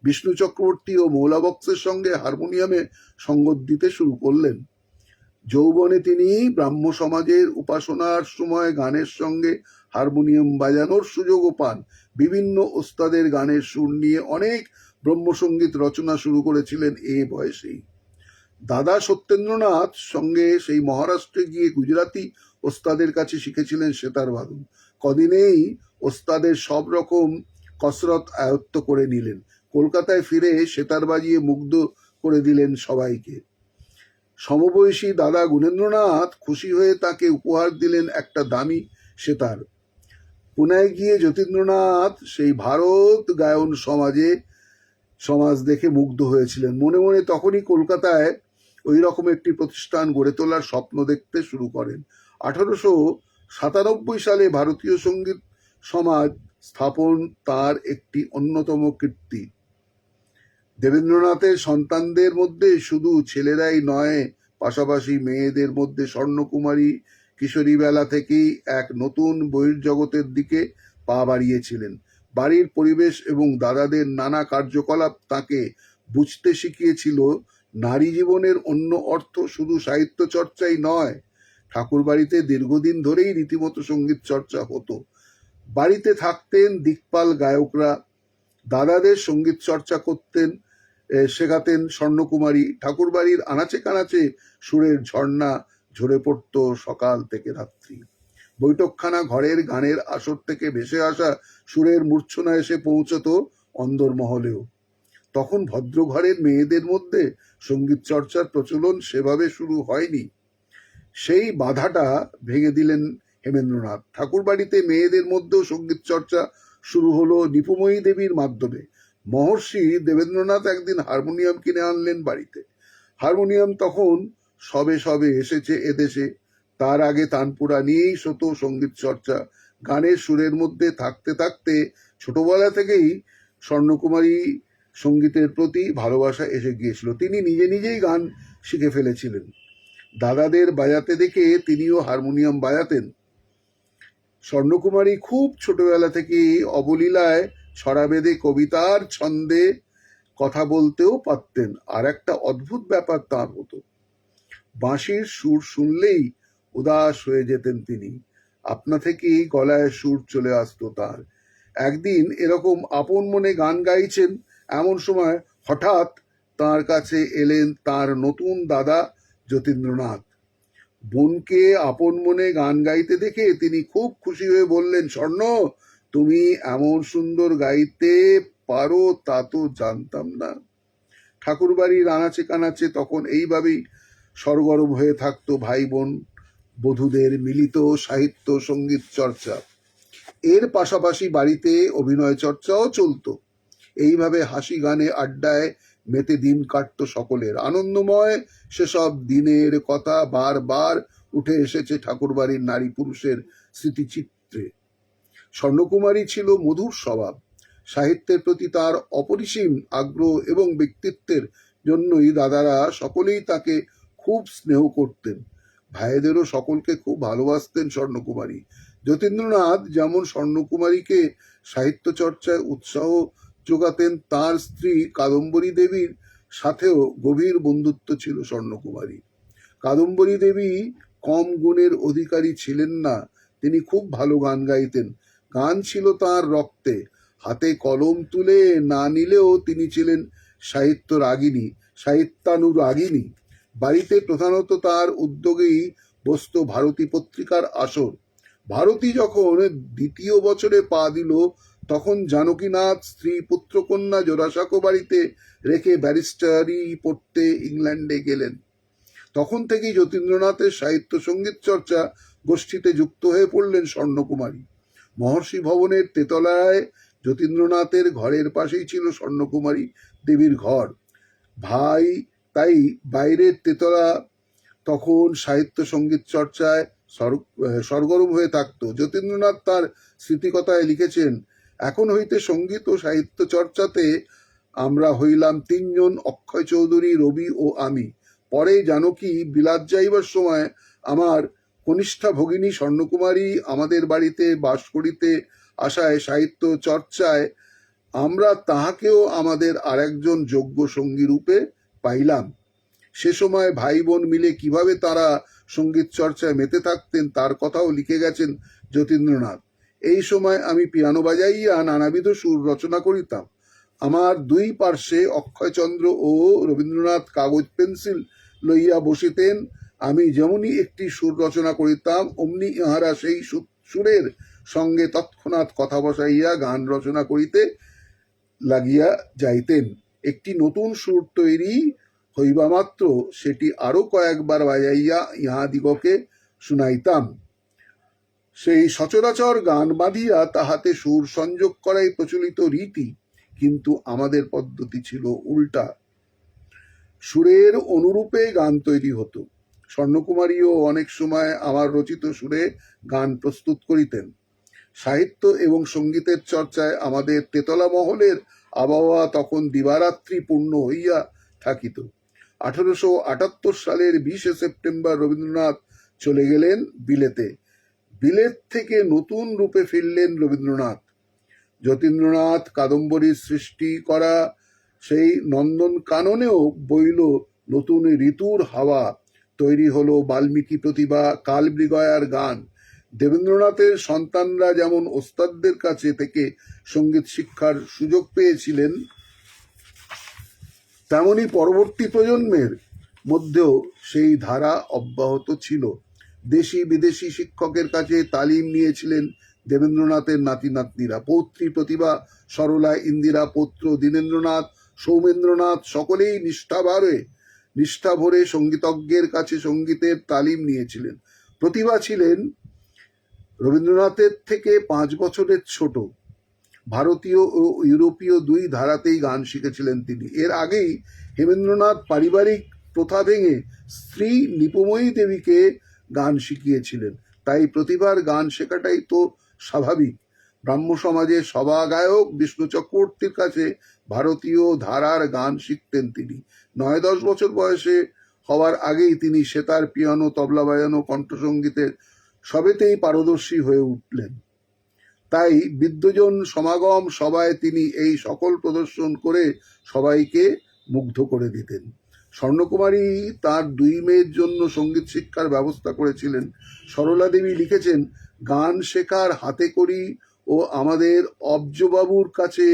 বিষ্ণু চক্রবর্তী ও মৌলা বক্সের সঙ্গে হারমোনিয়ামে সঙ্গত দিতে শুরু করলেন। যৌবনে তিনি ব্রাহ্ম সমাজের উপাসনার সময় গানের সঙ্গে হারমোনিয়াম বাজানোর সুযোগও পান। বিভিন্ন ওস্তাদের গানের সুর নিয়ে অনেক ব্রহ্মসঙ্গীত রচনা শুরু করেছিলেন এ বয়সেই। দাদা সত্যেন্দ্রনাথ সঙ্গে সেই মহারাষ্ট্রে গিয়ে গুজরাতি ওস্তাদের কাছে শিখেছিলেন সেতার বাদন। কদিনেই ওস্তাদের সব রকম কসরত আয়ত্ত করে নিলেন। কলকাতায় ফিরে সেতার বাজিয়ে মুগ্ধ করে দিলেন সবাইকে। সমবয়সী দাদা গুণেন্দ্রনাথ খুশি হয়ে তাকে উপহার দিলেন একটা দামি সেতার। পুনায় গিয়ে যতীন্দ্রনাথ সেই ভারত গায়ন সমাজ দেখে মুগ্ধ হয়েছিলেন। মনে মনে তখনই কলকাতায় ওই রকম একটি প্রতিষ্ঠান গড়ে তোলার স্বপ্ন দেখতে শুরু করেন। 1897 সালে ভারতীয় সঙ্গীত সমাজ স্থাপন তার একটি অন্যতম কীর্তি। দেবেন্দ্রনাথের সন্তানদের মধ্যে শুধু ছেলেরাই নয়, পাশাপাশি মেয়েদের মধ্যে স্বর্ণকুমারী কিশোরী বেলা থেকেই এক নতুন বহির্জগতের দিকে পা বাড়িয়েছিলেন। বাড়ির পরিবেশ এবং দাদাদের নানা কার্যকলাপ তাকে বুঝতে শিখিয়েছিল নারী জীবনের অন্য অর্থ শুধু সাহিত্য চর্চাই নয়। ঠাকুরবাড়িতে দীর্ঘদিন ধরেই রীতিমতো সঙ্গীত চর্চা হতো। বাড়িতে থাকতেন দিকপাল গায়করা, দাদাদের সঙ্গীত চর্চা শেখাতেন স্বর্ণকুমারী। ঠাকুরবাড়ির আনাচে কানাচে সুরের ঝর্ণা ঝরে পড়ত সকাল থেকে রাত্রি। বৈঠকখানা ঘরের গানের আসর থেকে ভেসে আসা সুরের মূর্ছনা এসে পৌঁছত অন্দরমহলেও। তখন ভদ্র ঘরের মেয়েদের মধ্যে সঙ্গীত চর্চার প্রচলন সেভাবে শুরু হয়নি। সেই বাধাটা ভেঙে দিলেন হেমেন্দ্রনাথ। ঠাকুরবাড়িতে মেয়েদের মধ্যেও সঙ্গীত চর্চা শুরু হলো নিপুময়ী দেবীর মাধ্যমে। মহর্ষি দেবেন্দ্রনাথ একদিন হারমোনিয়াম কিনে আনলেন বাড়িতে। হারমোনিয়াম তখন সবে সবে এসেছে এদেশে। তার আগে তানপুরা নিয়েই হতো সঙ্গীত চর্চা। গানের সুরের মধ্যে থাকতে থাকতে ছোটবেলা থেকেই স্বর্ণকুমারী সঙ্গীতের প্রতি ভালোবাসা এসে গিয়েছিল। তিনি নিজে নিজেই গান শিখে ফেলেছিলেন। দাদাদের বাজাতে দেখে তিনিও হারমোনিয়াম বাজাতেন। স্বর্ণকুমারী খুব ছোটবেলা থেকে অবলীলায় ছড়া বেঁধে কবিতার ছন্দে কথা বলতেও পারতেন। আর একটা অদ্ভুত ব্যাপার তার হতো, বাঁশির সুর শুনলেই উদাস হয়ে যেতেন তিনি। আপনা থেকেই গলায় সুর চলে আসতো তার। একদিন এরকম আপন মনে গান গাইছেন, এমন সময় হঠাৎ তার কাছে এলেন তার নতুন দাদা যতীন্দ্রনাথ। বোনকে আপন মনে গান গাইতে দেখে তিনি খুব খুশি হয়ে বললেন, স্বর্ণ, তুমি এমন সুন্দর গাইতে পারো তা তো জানতাম না। ঠাকুরবাড়ির আনাচে কানাচে তখন এইভাবেই সরগরম হয়ে থাকতো ভাই বোন বধূদের মিলিত সাহিত্য সঙ্গীত চর্চা। এর পাশাপাশি বাড়িতে অভিনয় চর্চাও চলতো। এইভাবে হাসি গানে আড্ডায় মেতে দিন কাটত সকলের। আনন্দময় সেসব দিনের কথা বারবার উঠে এসেছে ঠাকুরবাড়ির নারী পুরুষের স্মৃতিচিত্রে। স্বর্ণকুমারী ছিল মধুর স্বভাব। সাহিত্যের প্রতি তার অপরিসীম আগ্রহ এবং ব্যক্তিত্বের জন্যই দাদারা সকলেই তাকে খুব স্নেহ করতেন। ভাইদেরও সকলকে খুব ভালোবাসতেন স্বর্ণকুমারী। যতীন্দ্রনাথ যেমন স্বর্ণকুমারীকে সাহিত্য চর্চায় উৎসাহ যোগাতেন, তার স্ত্রী কাদম্বরী দেবীর সাথেও গভীর বন্ধুত্ব ছিল স্বর্ণকুমারী। কাদম্বরী দেবী কম গুণের অধিকারী ছিলেন না। তিনি খুব ভালো গান গাইতেন। গান ছিল তার রক্তে। হাতে কলম তুলে না নিলেও তিনি ছিলেন সাহিত্যানুরাগিনী। বাড়িতে প্রধানত তার উদ্যোগেই বসত ভারতী পত্রিকার আসর। ভারতী যখন দ্বিতীয় বছরে পা দিল, তখন জানকীনাথ স্ত্রী পুত্রকন্যা জোড়াসাঁকো বাড়িতে রেখে ব্যারিস্টারি পড়তে ইংল্যান্ডে গেলেন। তখন থেকেই যতীন্দ্রনাথের সাহিত্য সঙ্গীত চর্চা গোষ্ঠীতে যুক্ত হয়ে পড়লেন স্বর্ণকুমারী। মহর্ষি ভবনের তেতলায় যতীন্দ্রনাথের ঘরের পাশেই ছিল স্বর্ণকুমারী দেবীর ঘর। তাই বাইরের তেতলা তখন সাহিত্য সঙ্গীত চর্চায় সরগরম হয়ে থাকত। যতীন্দ্রনাথ তার স্মৃতিকথায় লিখেছেন, এখন হইতে সঙ্গীত ও সাহিত্য চর্চাতে আমরা হইলাম তিনজন, অক্ষয় চৌধুরী, রবি ও আমি। পরে জানকী বিলাত যাইবার সময় আমার কনিষ্ঠা ভগিনী স্বর্ণকুমারী আমাদের বাড়িতে বাস করিতে আসায় সাহিত্য চর্চায় আমরা তাহাকেও আমাদের আরেকজন যোগ্য সঙ্গী রূপে পাইলাম। সে সময় ভাই বোন মিলে কিভাবে তারা সঙ্গীত চর্চায় মেতে থাকতেন তার কথাও লিখে গেছেন যতীন্দ্রনাথ। এই সময় আমি পিয়ানো বাজাইয়া নানাবিধ সুর রচনা করিতাম। আমার দুই পার্শ্বে অক্ষয়চন্দ্র ও রবীন্দ্রনাথ কাগজ পেন্সিল লইয়া বসিতেন। আমি যেমনি একটি সুর রচনা করিতাম, অমনি ইহারা সেই সুরের সঙ্গে তৎক্ষণাৎ কথা বসাইয়া গান রচনা করিতে লাগিয়া যাইতেন। একটি নতুন সুর তৈরি হইবা মাত্র সেটি আরো কয়েকবার বাজাইয়া ইহাদিগকে শুনাইতাম। সেই সচরাচর গান বাঁধিয়া তাহাতে সুর সংযোগ করাই প্রচলিত রীতি, কিন্তু আমাদের পদ্ধতি ছিল উল্টা। সুরের অনুরূপে গান তৈরি হতো। স্বর্ণকুমারীও অনেক সময় আমার রচিত সুরে গান প্রস্তুত করিতেন। সাহিত্য এবং সঙ্গীতের চর্চায় আমাদের তেতলা মহলের আবহাওয়া তখন দিবারাত্রি পূর্ণ হইয়া থাকিত। 1878 সালের 20 সেপ্টেম্বর রবীন্দ্রনাথ চলে গেলেন বিলেতে। বিলেত থেকে নতুন রূপে ফিরলেন রবীন্দ্রনাথ। যতীন্দ্রনাথ কাদম্বরীর সৃষ্টি করা সেই নন্দন কাননেও বইল নতুন ঋতুর হাওয়া। তৈরি হলো বাল্মীকি প্রতিভা, কালমৃগয়ার গান। দেবেন্দ্রনাথের সন্তানরা যেমন ওস্তাদদের কাছে থেকে সঙ্গীত শিক্ষার সুযোগ পেয়েছিলেন, তেমনি পরবর্তী প্রজন্মের মধ্যেও সেই ধারা অব্যাহত ছিল। দেশি বিদেশি শিক্ষকের কাছে তালিম নিয়েছিলেন দেবেন্দ্রনাথের নাতি নাতনিরা। পৌত্রী প্রতিভা সরলা, ইন্দিরা, পৌত্র দীনেন্দ্রনাথ, সৌমেন্দ্রনাথ সকলেই নিষ্ঠা ভরে সঙ্গীতজ্ঞের কাছে সঙ্গীতের তালিম নিয়েছিলেন। প্রতিভা ছিলেন রবীন্দ্রনাথের থেকে 5 বছরের ছোট। ভারতীয় ও ইউরোপীয় দুই ধারাতেই গান শিখেছিলেন তিনি। এর আগেই হেমেন্দ্রনাথ পারিবারিক প্রথা ভেঙে স্ত্রী নিপময়ী দেবীকে গান শিখিয়েছিলেন। তাই প্রতিভার গান শেখাটাই তো স্বাভাবিক। ব্রাহ্ম সমাজে সভা গায়ক বিষ্ণু চক্রবর্তীর কাছে ভারতীয় ধারার গান শিখতেন তিনি। 9-10 বছর বয়সে হওয়ার আগেই তিনি সেতার, পিয়ানো, তবলা বাজানো, কণ্ঠসঙ্গীতের সবেতেই পারদর্শী হয়ে উঠলেন। তাই বিদ্বজন সমাগম সভায় তিনি এই সকল প্রদর্শন করে সবাইকে মুগ্ধ করে দিতেন। স্বর্ণকুমারী তার 2 মেয়ের জন্য সঙ্গীত শিক্ষার ব্যবস্থা করেছিলেন। সরলা দেবী লিখেছেন, গান শেখার হাতে করি ও আমাদের অব্জবাবুর কাছে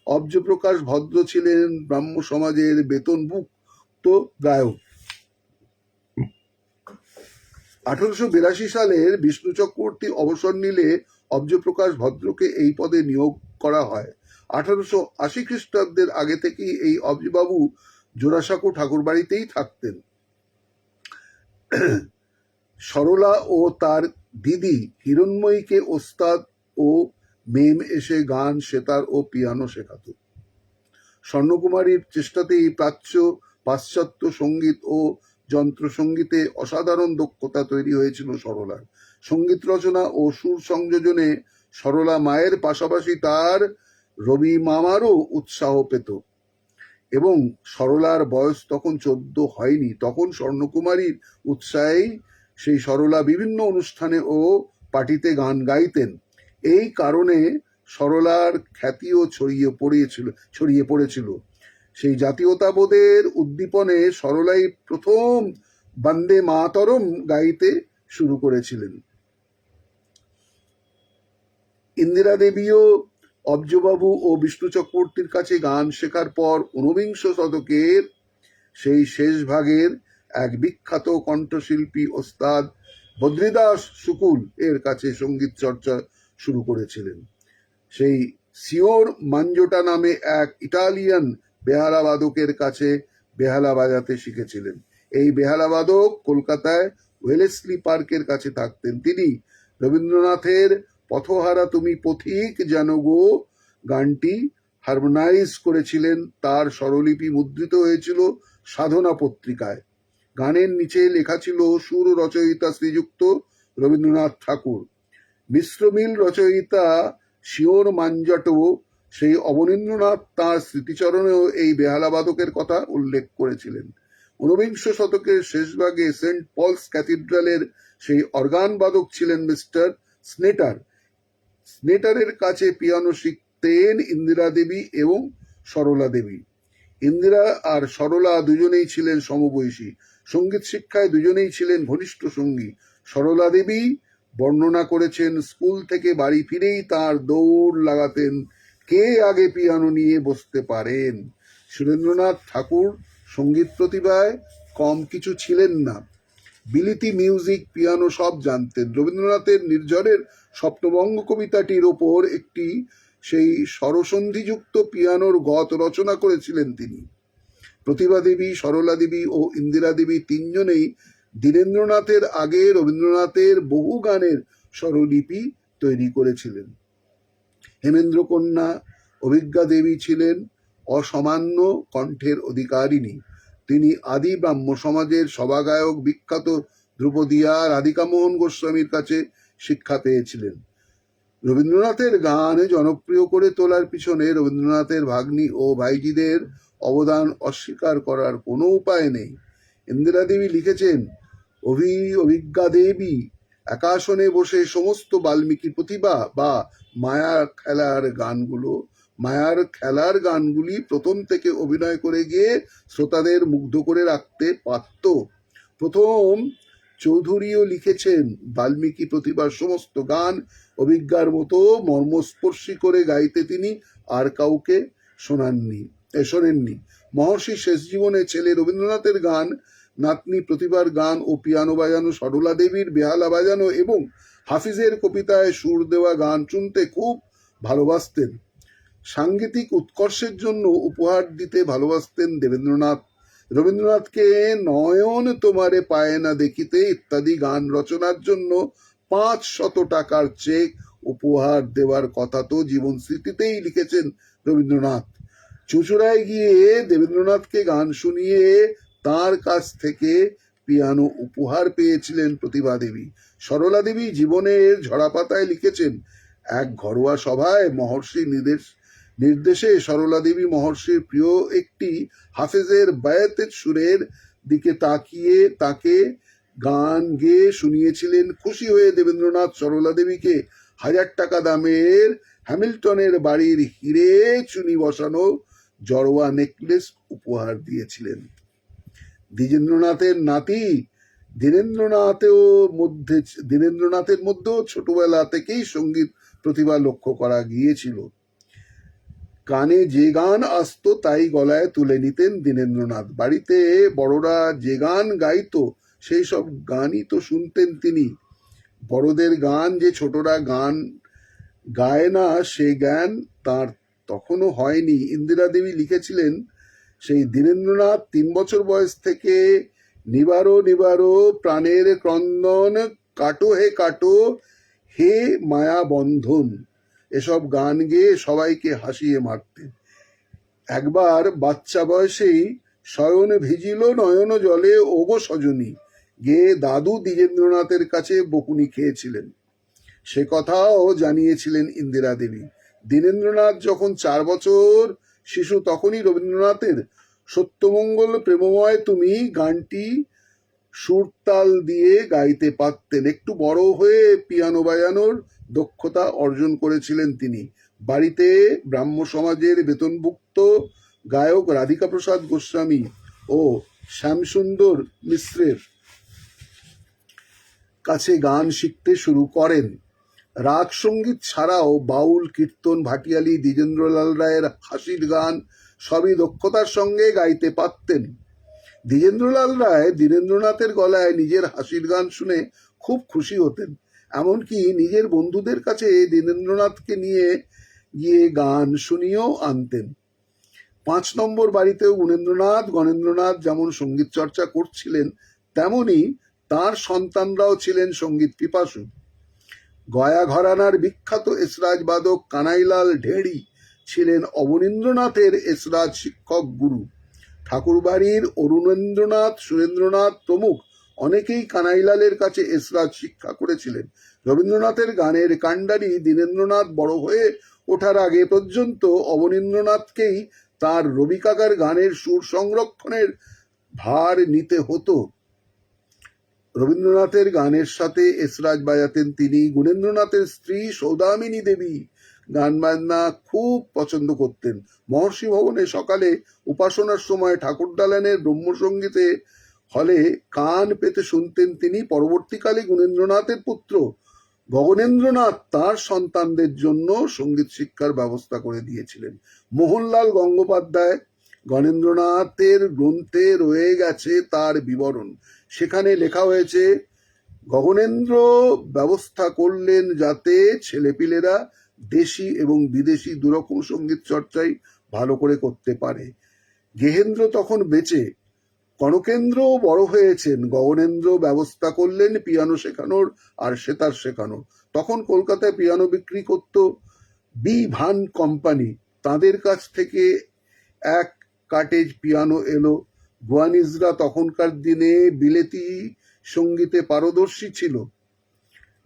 অব্জপ্রকাশ ভদ্র ছিলেন ব্রাহ্ম সমাজের বেতনভুক্ত গায়ক। 1882 সালের বিষ্ণু চক্রবর্তী অবসর নিলে অব্জপ্রকাশ ভদ্রকে এই পদে নিয়োগ করা হয়। 1880 খ্রিস্টাব্দের আগে থেকেই এই অব্জবাবু জোড়াসাঁকো ঠাকুরবাড়িতেই থাকতেন। সরলা ও তার দিদি হিরণময়ীকে ওস্তাদ ও মেম এসে গান, সেতার ও পিয়ানো শেখাত। স্বর্ণকুমারীর চেষ্টাতেই পাশ্চাত্য সঙ্গীত ও যন্ত্রসঙ্গীতে অসাধারণ দক্ষতা তৈরি হয়েছিল সরলার। সঙ্গীত রচনা ও সুর সংযোজনে সরলা মায়ের পাশাপাশি তার রবি মামারও উৎসাহ পেত। এবং সরলার বয়স তখন 14 হয়নি। তখন স্বর্ণকুমারীর উৎসাহেই সেই সরলা বিভিন্ন অনুষ্ঠানে ও পার্টিতে গান গাইতেন। এই কারণে সরলার খ্যাতিও ছড়িয়ে পড়েছিল। সেই জাতীয়তাবোধের উদ্দীপনে সরলাই প্রথম বন্দে মাতরম গাইতে শুরু করেছিলেন। ইন্দিরা দেবীও অব্জবাবু ও বিষ্ণু চক্রবর্তীর কাছে গান শেখার পর 19বিংশ শতকের সেই শেষ ভাগের এক বিখ্যাত কণ্ঠশিল্পী ওস্তাদ বদ্রীদাস শুকুল এর কাছে সঙ্গীত চর্চা শুরু করেছিলেন। সেই সিওর মাঞ্জোটা নামে এক ইটালিয়ান বেহালা বাদকের কাছে বেহালা বাজাতে শিখেছিলেন। এই বেহালা বাদক কলকাতায় ওয়েলেসলি পার্কের কাছে থাকতেন। তিনি রবীন্দ্রনাথের পথহারা তুমি পথিক জানো গো গানটি হারমোনাইজ করেছিলেন। তার স্বরলিপি মুদ্রিত হয়েছিল সাধনা পত্রিকায়। গানের নিচে লেখা ছিল, সুর রচয়িতা শ্রীযুক্ত রবীন্দ্রনাথ ঠাকুর, মিশ্রমিল রচয়িতা শিওর মাঞ্জাটো। সেই অবনীন্দ্রনাথ তাঁর স্মৃতিচরণেও এই বেহালাবাদকের কথা উল্লেখ করেছিলেন। 19বিংশ শতকের শেষ ভাগে সেন্ট পলস ক্যাথিড্রালের সেই অর্গান বাদক ছিলেন মিস্টার স্নেটার। স্নেটারের কাছে পিয়ানো শিখতেন ইন্দিরা দেবী এবং সরলা দেবী। ইন্দিরা আর সরলা দুজনেই ছিলেন সমবয়সী। সঙ্গীত শিক্ষায় দুজনেই ছিলেন ঘনিষ্ঠ সঙ্গী। সরলা দেবী বর্ণনা করেছেন, স্কুল থেকে বাড়ি ফিরেই তার দৌড় লাগাতেন, কে আগে পিয়ানো নিয়ে বসতে পারেন। সুরেন্দ্রনাথ ঠাকুর সঙ্গীত প্রতিভায় কম কিছু ছিলেন না। বিলিতি মিউজিক, পিয়ানো সব জানতেন। রবীন্দ্রনাথের নির্ঝরের স্বপ্নভঙ্গ কবিতাটির ওপর একটি সেই স্বরসন্ধিযুক্ত পিয়ানোর গত রচনা করেছিলেন তিনি। প্রতিভা দেবী, সরলা দেবী ও ইন্দিরা দেবী তিনজনেই দীনেন্দ্রনাথের আগে রবীন্দ্রনাথের বহু গানের স্বরলিপি তৈরি করেছিলেন। হেমেন্দ্র কন্যা অভিজ্ঞা দেবী ছিলেন অসামান্য কণ্ঠের অধিকারিণী। তিনি আদি ব্রাহ্ম সমাজের সভাগায়ক বিখ্যাত ধ্রুপদিয়া রাধিকামোহন গোস্বামীর কাছে শিক্ষা পেয়েছিলেন। রবীন্দ্রনাথের গান জনপ্রিয় করে তোলার পিছনে রবীন্দ্রনাথের ভাগ্নি ও ভাইজিদের অবদান অস্বীকার করার কোনো উপায় নেই। ইন্দিরা দেবী লিখেছেন, অভিজ্ঞা দেবী একাসনে বসে সমস্ত বাল্মীকি প্রতিভা বা মায়ার খেলার গানগুলি প্রথম থেকে অভিনয় করে গিয়ে শ্রোতাদের মুগ্ধ করে রাখতে পারত। প্রথম চৌধুরীও লিখেছেন, বাল্মীকি প্রতিভার সমস্ত গান অভিজ্ঞার মতো মর্মস্পর্শী করে গাইতে তিনি আর কাউকে শোনেননি। মহর্ষি শেষ জীবনে ছেলে রবীন্দ্রনাথের গান, নাতনি প্রতিভার গান ও পিয়ানো বাজানো, সরলা দেবীর বেহালা বাজানো এবং হাফিজের কবিতায় সুর দেওয়া গান শুনতে খুব ভালোবাসতেন। সাংগীতিক উৎকর্ষের জন্য উপহার দিতে ভালোবাসতেন দেবেন্দ্রনাথ। রবীন্দ্রনাথকে নয়ন তোমারে পায় না দেখিতে ইত্যাদি গান রচনার জন্য 500 টাকার চেক উপহার দেওয়ার কথা তো জীবন স্মৃতিতেই লিখেছেন রবীন্দ্রনাথ। চুঁচুড়ায় গিয়ে দেবেন্দ্রনাথকে গান শুনিয়ে তার কাছ থেকে পিয়ানো উপহার পেয়েছিলেন প্রতিভা দেবী। সরলা দেবী জীবনের ঝরাপাতায় লিখেছেন, এক ঘরোয়া সভায় মহর্ষি নির্দেশে সরলা দেবী মহর্ষির প্রিয় একটি হাফেজের বায়াতের সুরের দিকে তাকিয়ে তাকে গান গেয়ে শুনিয়েছিলেন। খুশি হয়ে দেবেন্দ্রনাথ সরলা দেবীকে 1000 টাকা দামের হ্যামিল্টনের বাড়ির হিরে চুনি বসানো জড়োয়া নেকলেস উপহার দিয়েছিলেন। দ্বিজেন্দ্রনাথের নাতি দীনেন্দ্রনাথের মধ্যেও ছোটবেলা থেকেই সঙ্গীত প্রতিভা লক্ষ্য করা গিয়েছিল। কানে যে গান আসতো তাই গলায় তুলে নিতেন দীনেন্দ্রনাথ। বাড়িতে বড়রা যে গান গাইতো সেই সব গানই তো শুনতেন তিনি। বড়দের গান যে ছোটরা গান গায় না সে জ্ঞান তার তখনও হয়নি। ইন্দিরা দেবী লিখেছিলেন, সেই দীনেন্দ্রনাথ 3 বছর বয়স থেকে নিবারো নিবারো প্রাণের ক্রন্দন, কাটো হে কাটো হে মায়া বন্ধন, এসব গান গেয়ে সবাইকে হাসিয়ে মারতেন। একবার বাচ্চা বয়সেই শয়ন ভিজিল নয়ন জলে ওগো সজনী গেয়ে দাদু দ্বিজেন্দ্রনাথের কাছে বকুনি খেয়েছিলেন। সে কথাও জানিয়েছিলেন ইন্দিরা দেবী। দীনেন্দ্রনাথ যখন 4 বছর শিশু তখনই রবীন্দ্রনাথের সত্যমঙ্গল প্রেমময় তুমি গানটি সুরতাল দিয়ে গাইতে পারতেন। একটু বড় হয়ে পিয়ানো বাজানোর দক্ষতা অর্জন করেছিলেন তিনি। বাড়িতে ব্রাহ্ম সমাজের বেতনভুক্ত গায়ক রাধিকা প্রসাদ গোস্বামী ও শ্যামসুন্দর মিশ্রের কাছে গান শিখতে শুরু করেন। রাগ সঙ্গীত ছাড়াও বাউল, কীর্তন, ভাটিয়ালি, দ্বিজেন্দ্রলাল রায়ের হাসির গান সবই দক্ষতার সঙ্গে গাইতে পারতেন। দ্বিজেন্দ্রলাল রায় দীনেন্দ্রনাথের গলায় নিজের হাসির গান শুনে খুব খুশি হতেন। এমনকি নিজের বন্ধুদের কাছে দীনেন্দ্রনাথকে নিয়ে গিয়ে গান শুনিয়েও আনতেন। 5 নম্বর বাড়িতেও গণেন্দ্রনাথ যেমন সঙ্গীত চর্চা করছিলেন, তেমনি তার সন্তানরাও ছিলেন সঙ্গীত পিপাসু। গয়া ঘরানার বিখ্যাত এসরাজ বাদক কানাইলাল ঢেড়ি ছিলেন অবনীন্দ্রনাথের এসরাজ শিক্ষক গুরু। ঠাকুরবাড়ির অরুণেন্দ্রনাথ, সুরেন্দ্রনাথ প্রমুখ অনেকেই কানাইলালের কাছে এসরাজ শিক্ষা করেছিলেন। রবীন্দ্রনাথের গানের কাণ্ডারি দীনেন্দ্রনাথ বড় হয়ে ওঠার আগে পর্যন্ত অবনীন্দ্রনাথকেই তার রবি কাকার গানের সুর সংরক্ষণের ভার নিতে হতো। রবীন্দ্রনাথের গানের সাথে এসরাজ বাজাতেন তিনি। গুণেন্দ্রনাথের স্ত্রী সৌদামিনী দেবী গান বাজনা খুব পছন্দ করতেন। মহর্ষি ভবনে সকালে উপাসনার সময় ঠাকুর দালানের ব্রহ্মসঙ্গীতে হলে কান পেতে শুনতেন তিনি। পরবর্তীকালে গুণেন্দ্রনাথের পুত্র গগনেন্দ্রনাথ তার সন্তানদের জন্য সঙ্গীত শিক্ষার ব্যবস্থা করে দিয়েছিলেন। মোহনলাল গঙ্গোপাধ্যায় গণেন্দ্রনাথের গ্রন্থে রয়ে গেছে তার বিবরণ। সেখানে লেখা হয়েছে, গগনেন্দ্র ব্যবস্থা করলেন যাতে ছেলেপিলেরা দেশি এবং বিদেশি দুরকম সঙ্গীত চর্চাই ভালো করে করতে পারে। গেহেন্দ্র তখন বেঁচে, কনকেন্দ্র বড় হয়েছেন, গগনেন্দ্র ব্যবস্থা করলেন পিয়ানো শেখানোর আর সেতার শেখানোর। তখন কলকাতায় পিয়ানো বিক্রি করত বি ভান কোম্পানি, তাদের কাছ থেকে এক কাটেজ পিয়ানো এলো। গোয়ানিজরা তখনকার দিনে বিলেতি সঙ্গীতে পারদর্শী ছিল।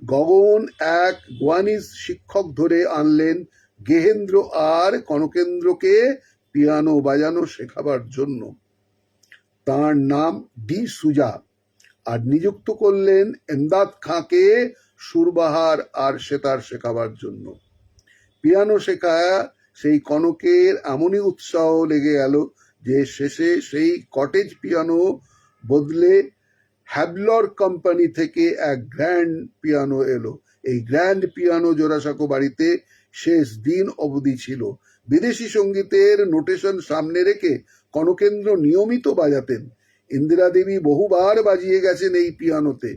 গগন এক গোয়ানিজ শিক্ষক ধরে আনলেন গেহেন্দ্র আর কনকেন্দ্রকে পিয়ানো বাজানো শেখাবার জন্য। তার নাম ডি সুজা, আর নিযুক্ত করলেন এমদাদ খাঁকে সুরবাহার আর সেতার শেখাবার জন্য। পিয়ানো শেখা সেই কনকের এমনই উৎসাহ লেগে গেল যে শেষে সেই কটেজ পিয়ানো বদলে হ্যাবলর কোম্পানি থেকে এক গ্র্যান্ড পিয়ানো এলো। এই গ্র্যান্ড পিয়ানো জোড়াসাঁকো বাড়িতে শেষ দিন অবধি ছিল। বিদেশি সঙ্গীতের নোটেশন সামনে রেখে কনকেন্দ্র নিয়মিত বাজাতেন। ইন্দিরা দেবী বহুবার বাজিয়ে গেছেন এই পিয়ানোতে।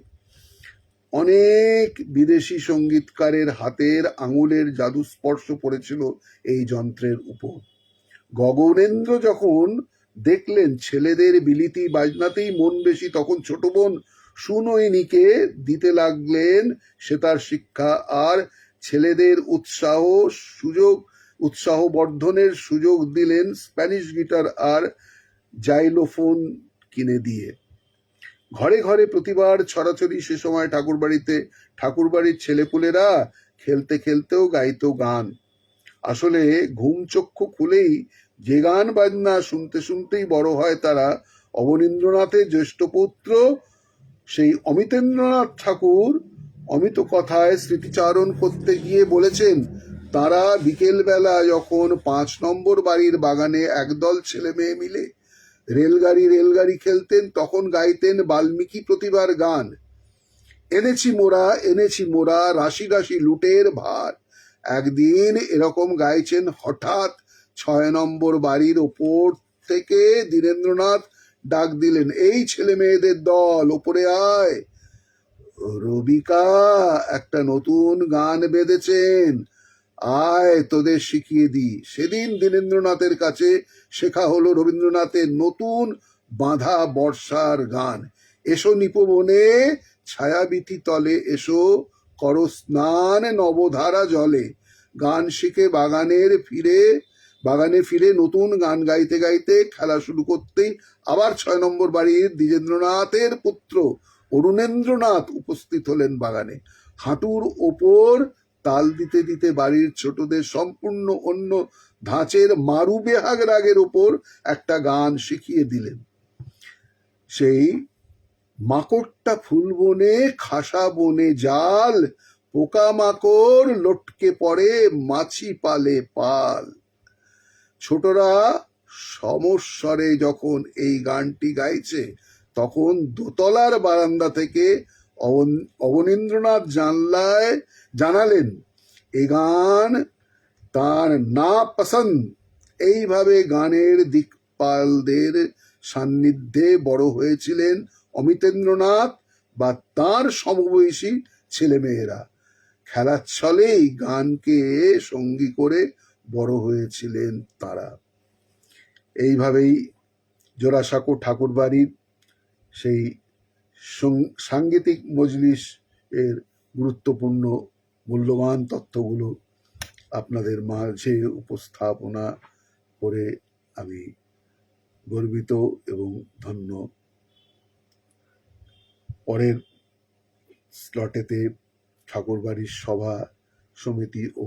অনেক বিদেশি সঙ্গীতকারের হাতের আঙুলের জাদু স্পর্শ পড়েছিল এই যন্ত্রের উপর। গগনেন্দ্র যখন দেখলেন ছেলেদের বিলিতি বাজনাতেই মন বেশি, তখন ছোট বোন সুনয়নীকে দিতে লাগলেন সেতার শিক্ষা, আর ছেলেদের উৎসাহ বর্ধনের সুযোগ দিলেন স্প্যানিশ গিটার আর জাইলোফোন কিনে দিয়ে। ঘরে ঘরে প্রতিবার ছড়াছড়ি সে সময় ঠাকুরবাড়ির ছেলেপুলেরা খেলতে খেলতেও গাইতো গান। আসলে ঘুম চক্ষু খুলেই যে গান বাজনা শুনতে শুনতেই বড় হয় তারা। অবনীন্দ্রনাথের জ্যেষ্ঠ পুত্র সেই অমিতেন্দ্রনাথ ঠাকুর অমিত কথায় স্মৃতিচারণ করতে গিয়ে বলেছেন, তারা বিকেল বেলা যখন 5 নম্বর বাড়ির বাগানে একদল ছেলে মেয়ে মিলে রেলগাড়ি খেলতেন, তখন গাইতেন বাল্মীকি প্রতিভার গান, এনেছি মোরা রাশি রাশি লুটের ভার। একদিন এরকম গাইছেন, হঠাৎ 6 নম্বর বাড়ির ওপর থেকে দীনেন্দ্রনাথ ডাক দিলেন, এই ছেলে মেয়েদের দল ওপরে আয়, রবিকা একটা নতুন গান বেঁধেছেন, আয় তোদের শিখিয়ে দি। সেদিন দীনেন্দ্রনাথের কাছে শেখা হলো রবীন্দ্রনাথের নতুন বাঁধা বর্ষার গান। এসো নিপবনে ছায়াবীথি তলে, এসো কর স্নান নবধারা জলে। গান শিখে বাগানে ফিরে নতুন গান গাইতে গাইতে খেলা শুরু করতেই আবার 6 নম্বর বাড়ির দ্বিজেন্দ্রনাথের পুত্র অরুণেন্দ্রনাথ উপস্থিত হলেন বাগানে। হাঁটুর ওপর তাল দিতে দিতে বাড়ির ছোটদের সম্পূর্ণ অন্য ধাঁচের মারু বেহাগ রাগের ওপর একটা গান শিখিয়ে দিলেন। সেই মাকড়টা ফুল বনে খাসা বনে জাল, পোকামাকড় লটকে পড়ে মাছি পালে পাল। ছোটরা সমস্বরে যখন এই গানটি গাইছে, তখন দোতলার বারান্দা থেকে অবনীন্দ্রনাথ জানালেন এই গান তার না পছন্দ। এইভাবে গানের দিকপালদের সান্নিধ্যে বড় হয়েছিলেন অমিতেন্দ্রনাথ বা তাঁর সমবয়সী ছেলেমেয়েরা। খেলার ছলেই গানকে সঙ্গী করে বড় হয়েছিলেন তারা। এইভাবেই জোড়াসাঁকো ঠাকুরবাড়ির সেই সাংগীতিক মজলিস এর গুরুত্বপূর্ণ মূল্যবান তথ্যগুলো আপনাদের মাঝে উপস্থাপনা করে আমি গর্বিত এবং ধন্য। পরের স্লটেতে ঠাকুরবাড়ির সভা সমিতি ও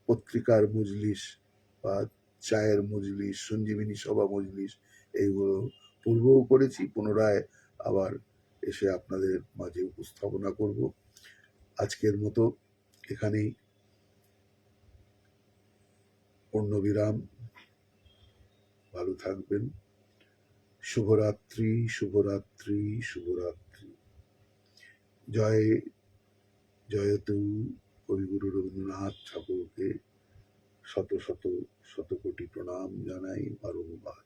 পত্রিকার মজলিস বা চায়ের মজলিস, সঞ্জীবিনী সভা মজলিস, এইগুলো পূর্বও করেছি, পুনরায় আবার এসে আপনাদের মাঝে উপস্থাপনা করব। আজকের মতো এখানেই পূর্ণবিরাম। ভালো থাকবেন। শুভরাত্রি, শুভরাত্রি, শুভরাত্রি। জয়তু কবিগুরু রবীন্দ্রনাথ ঠাকুরকে শত শত শত কোটি প্রণাম জানাই বারংবার।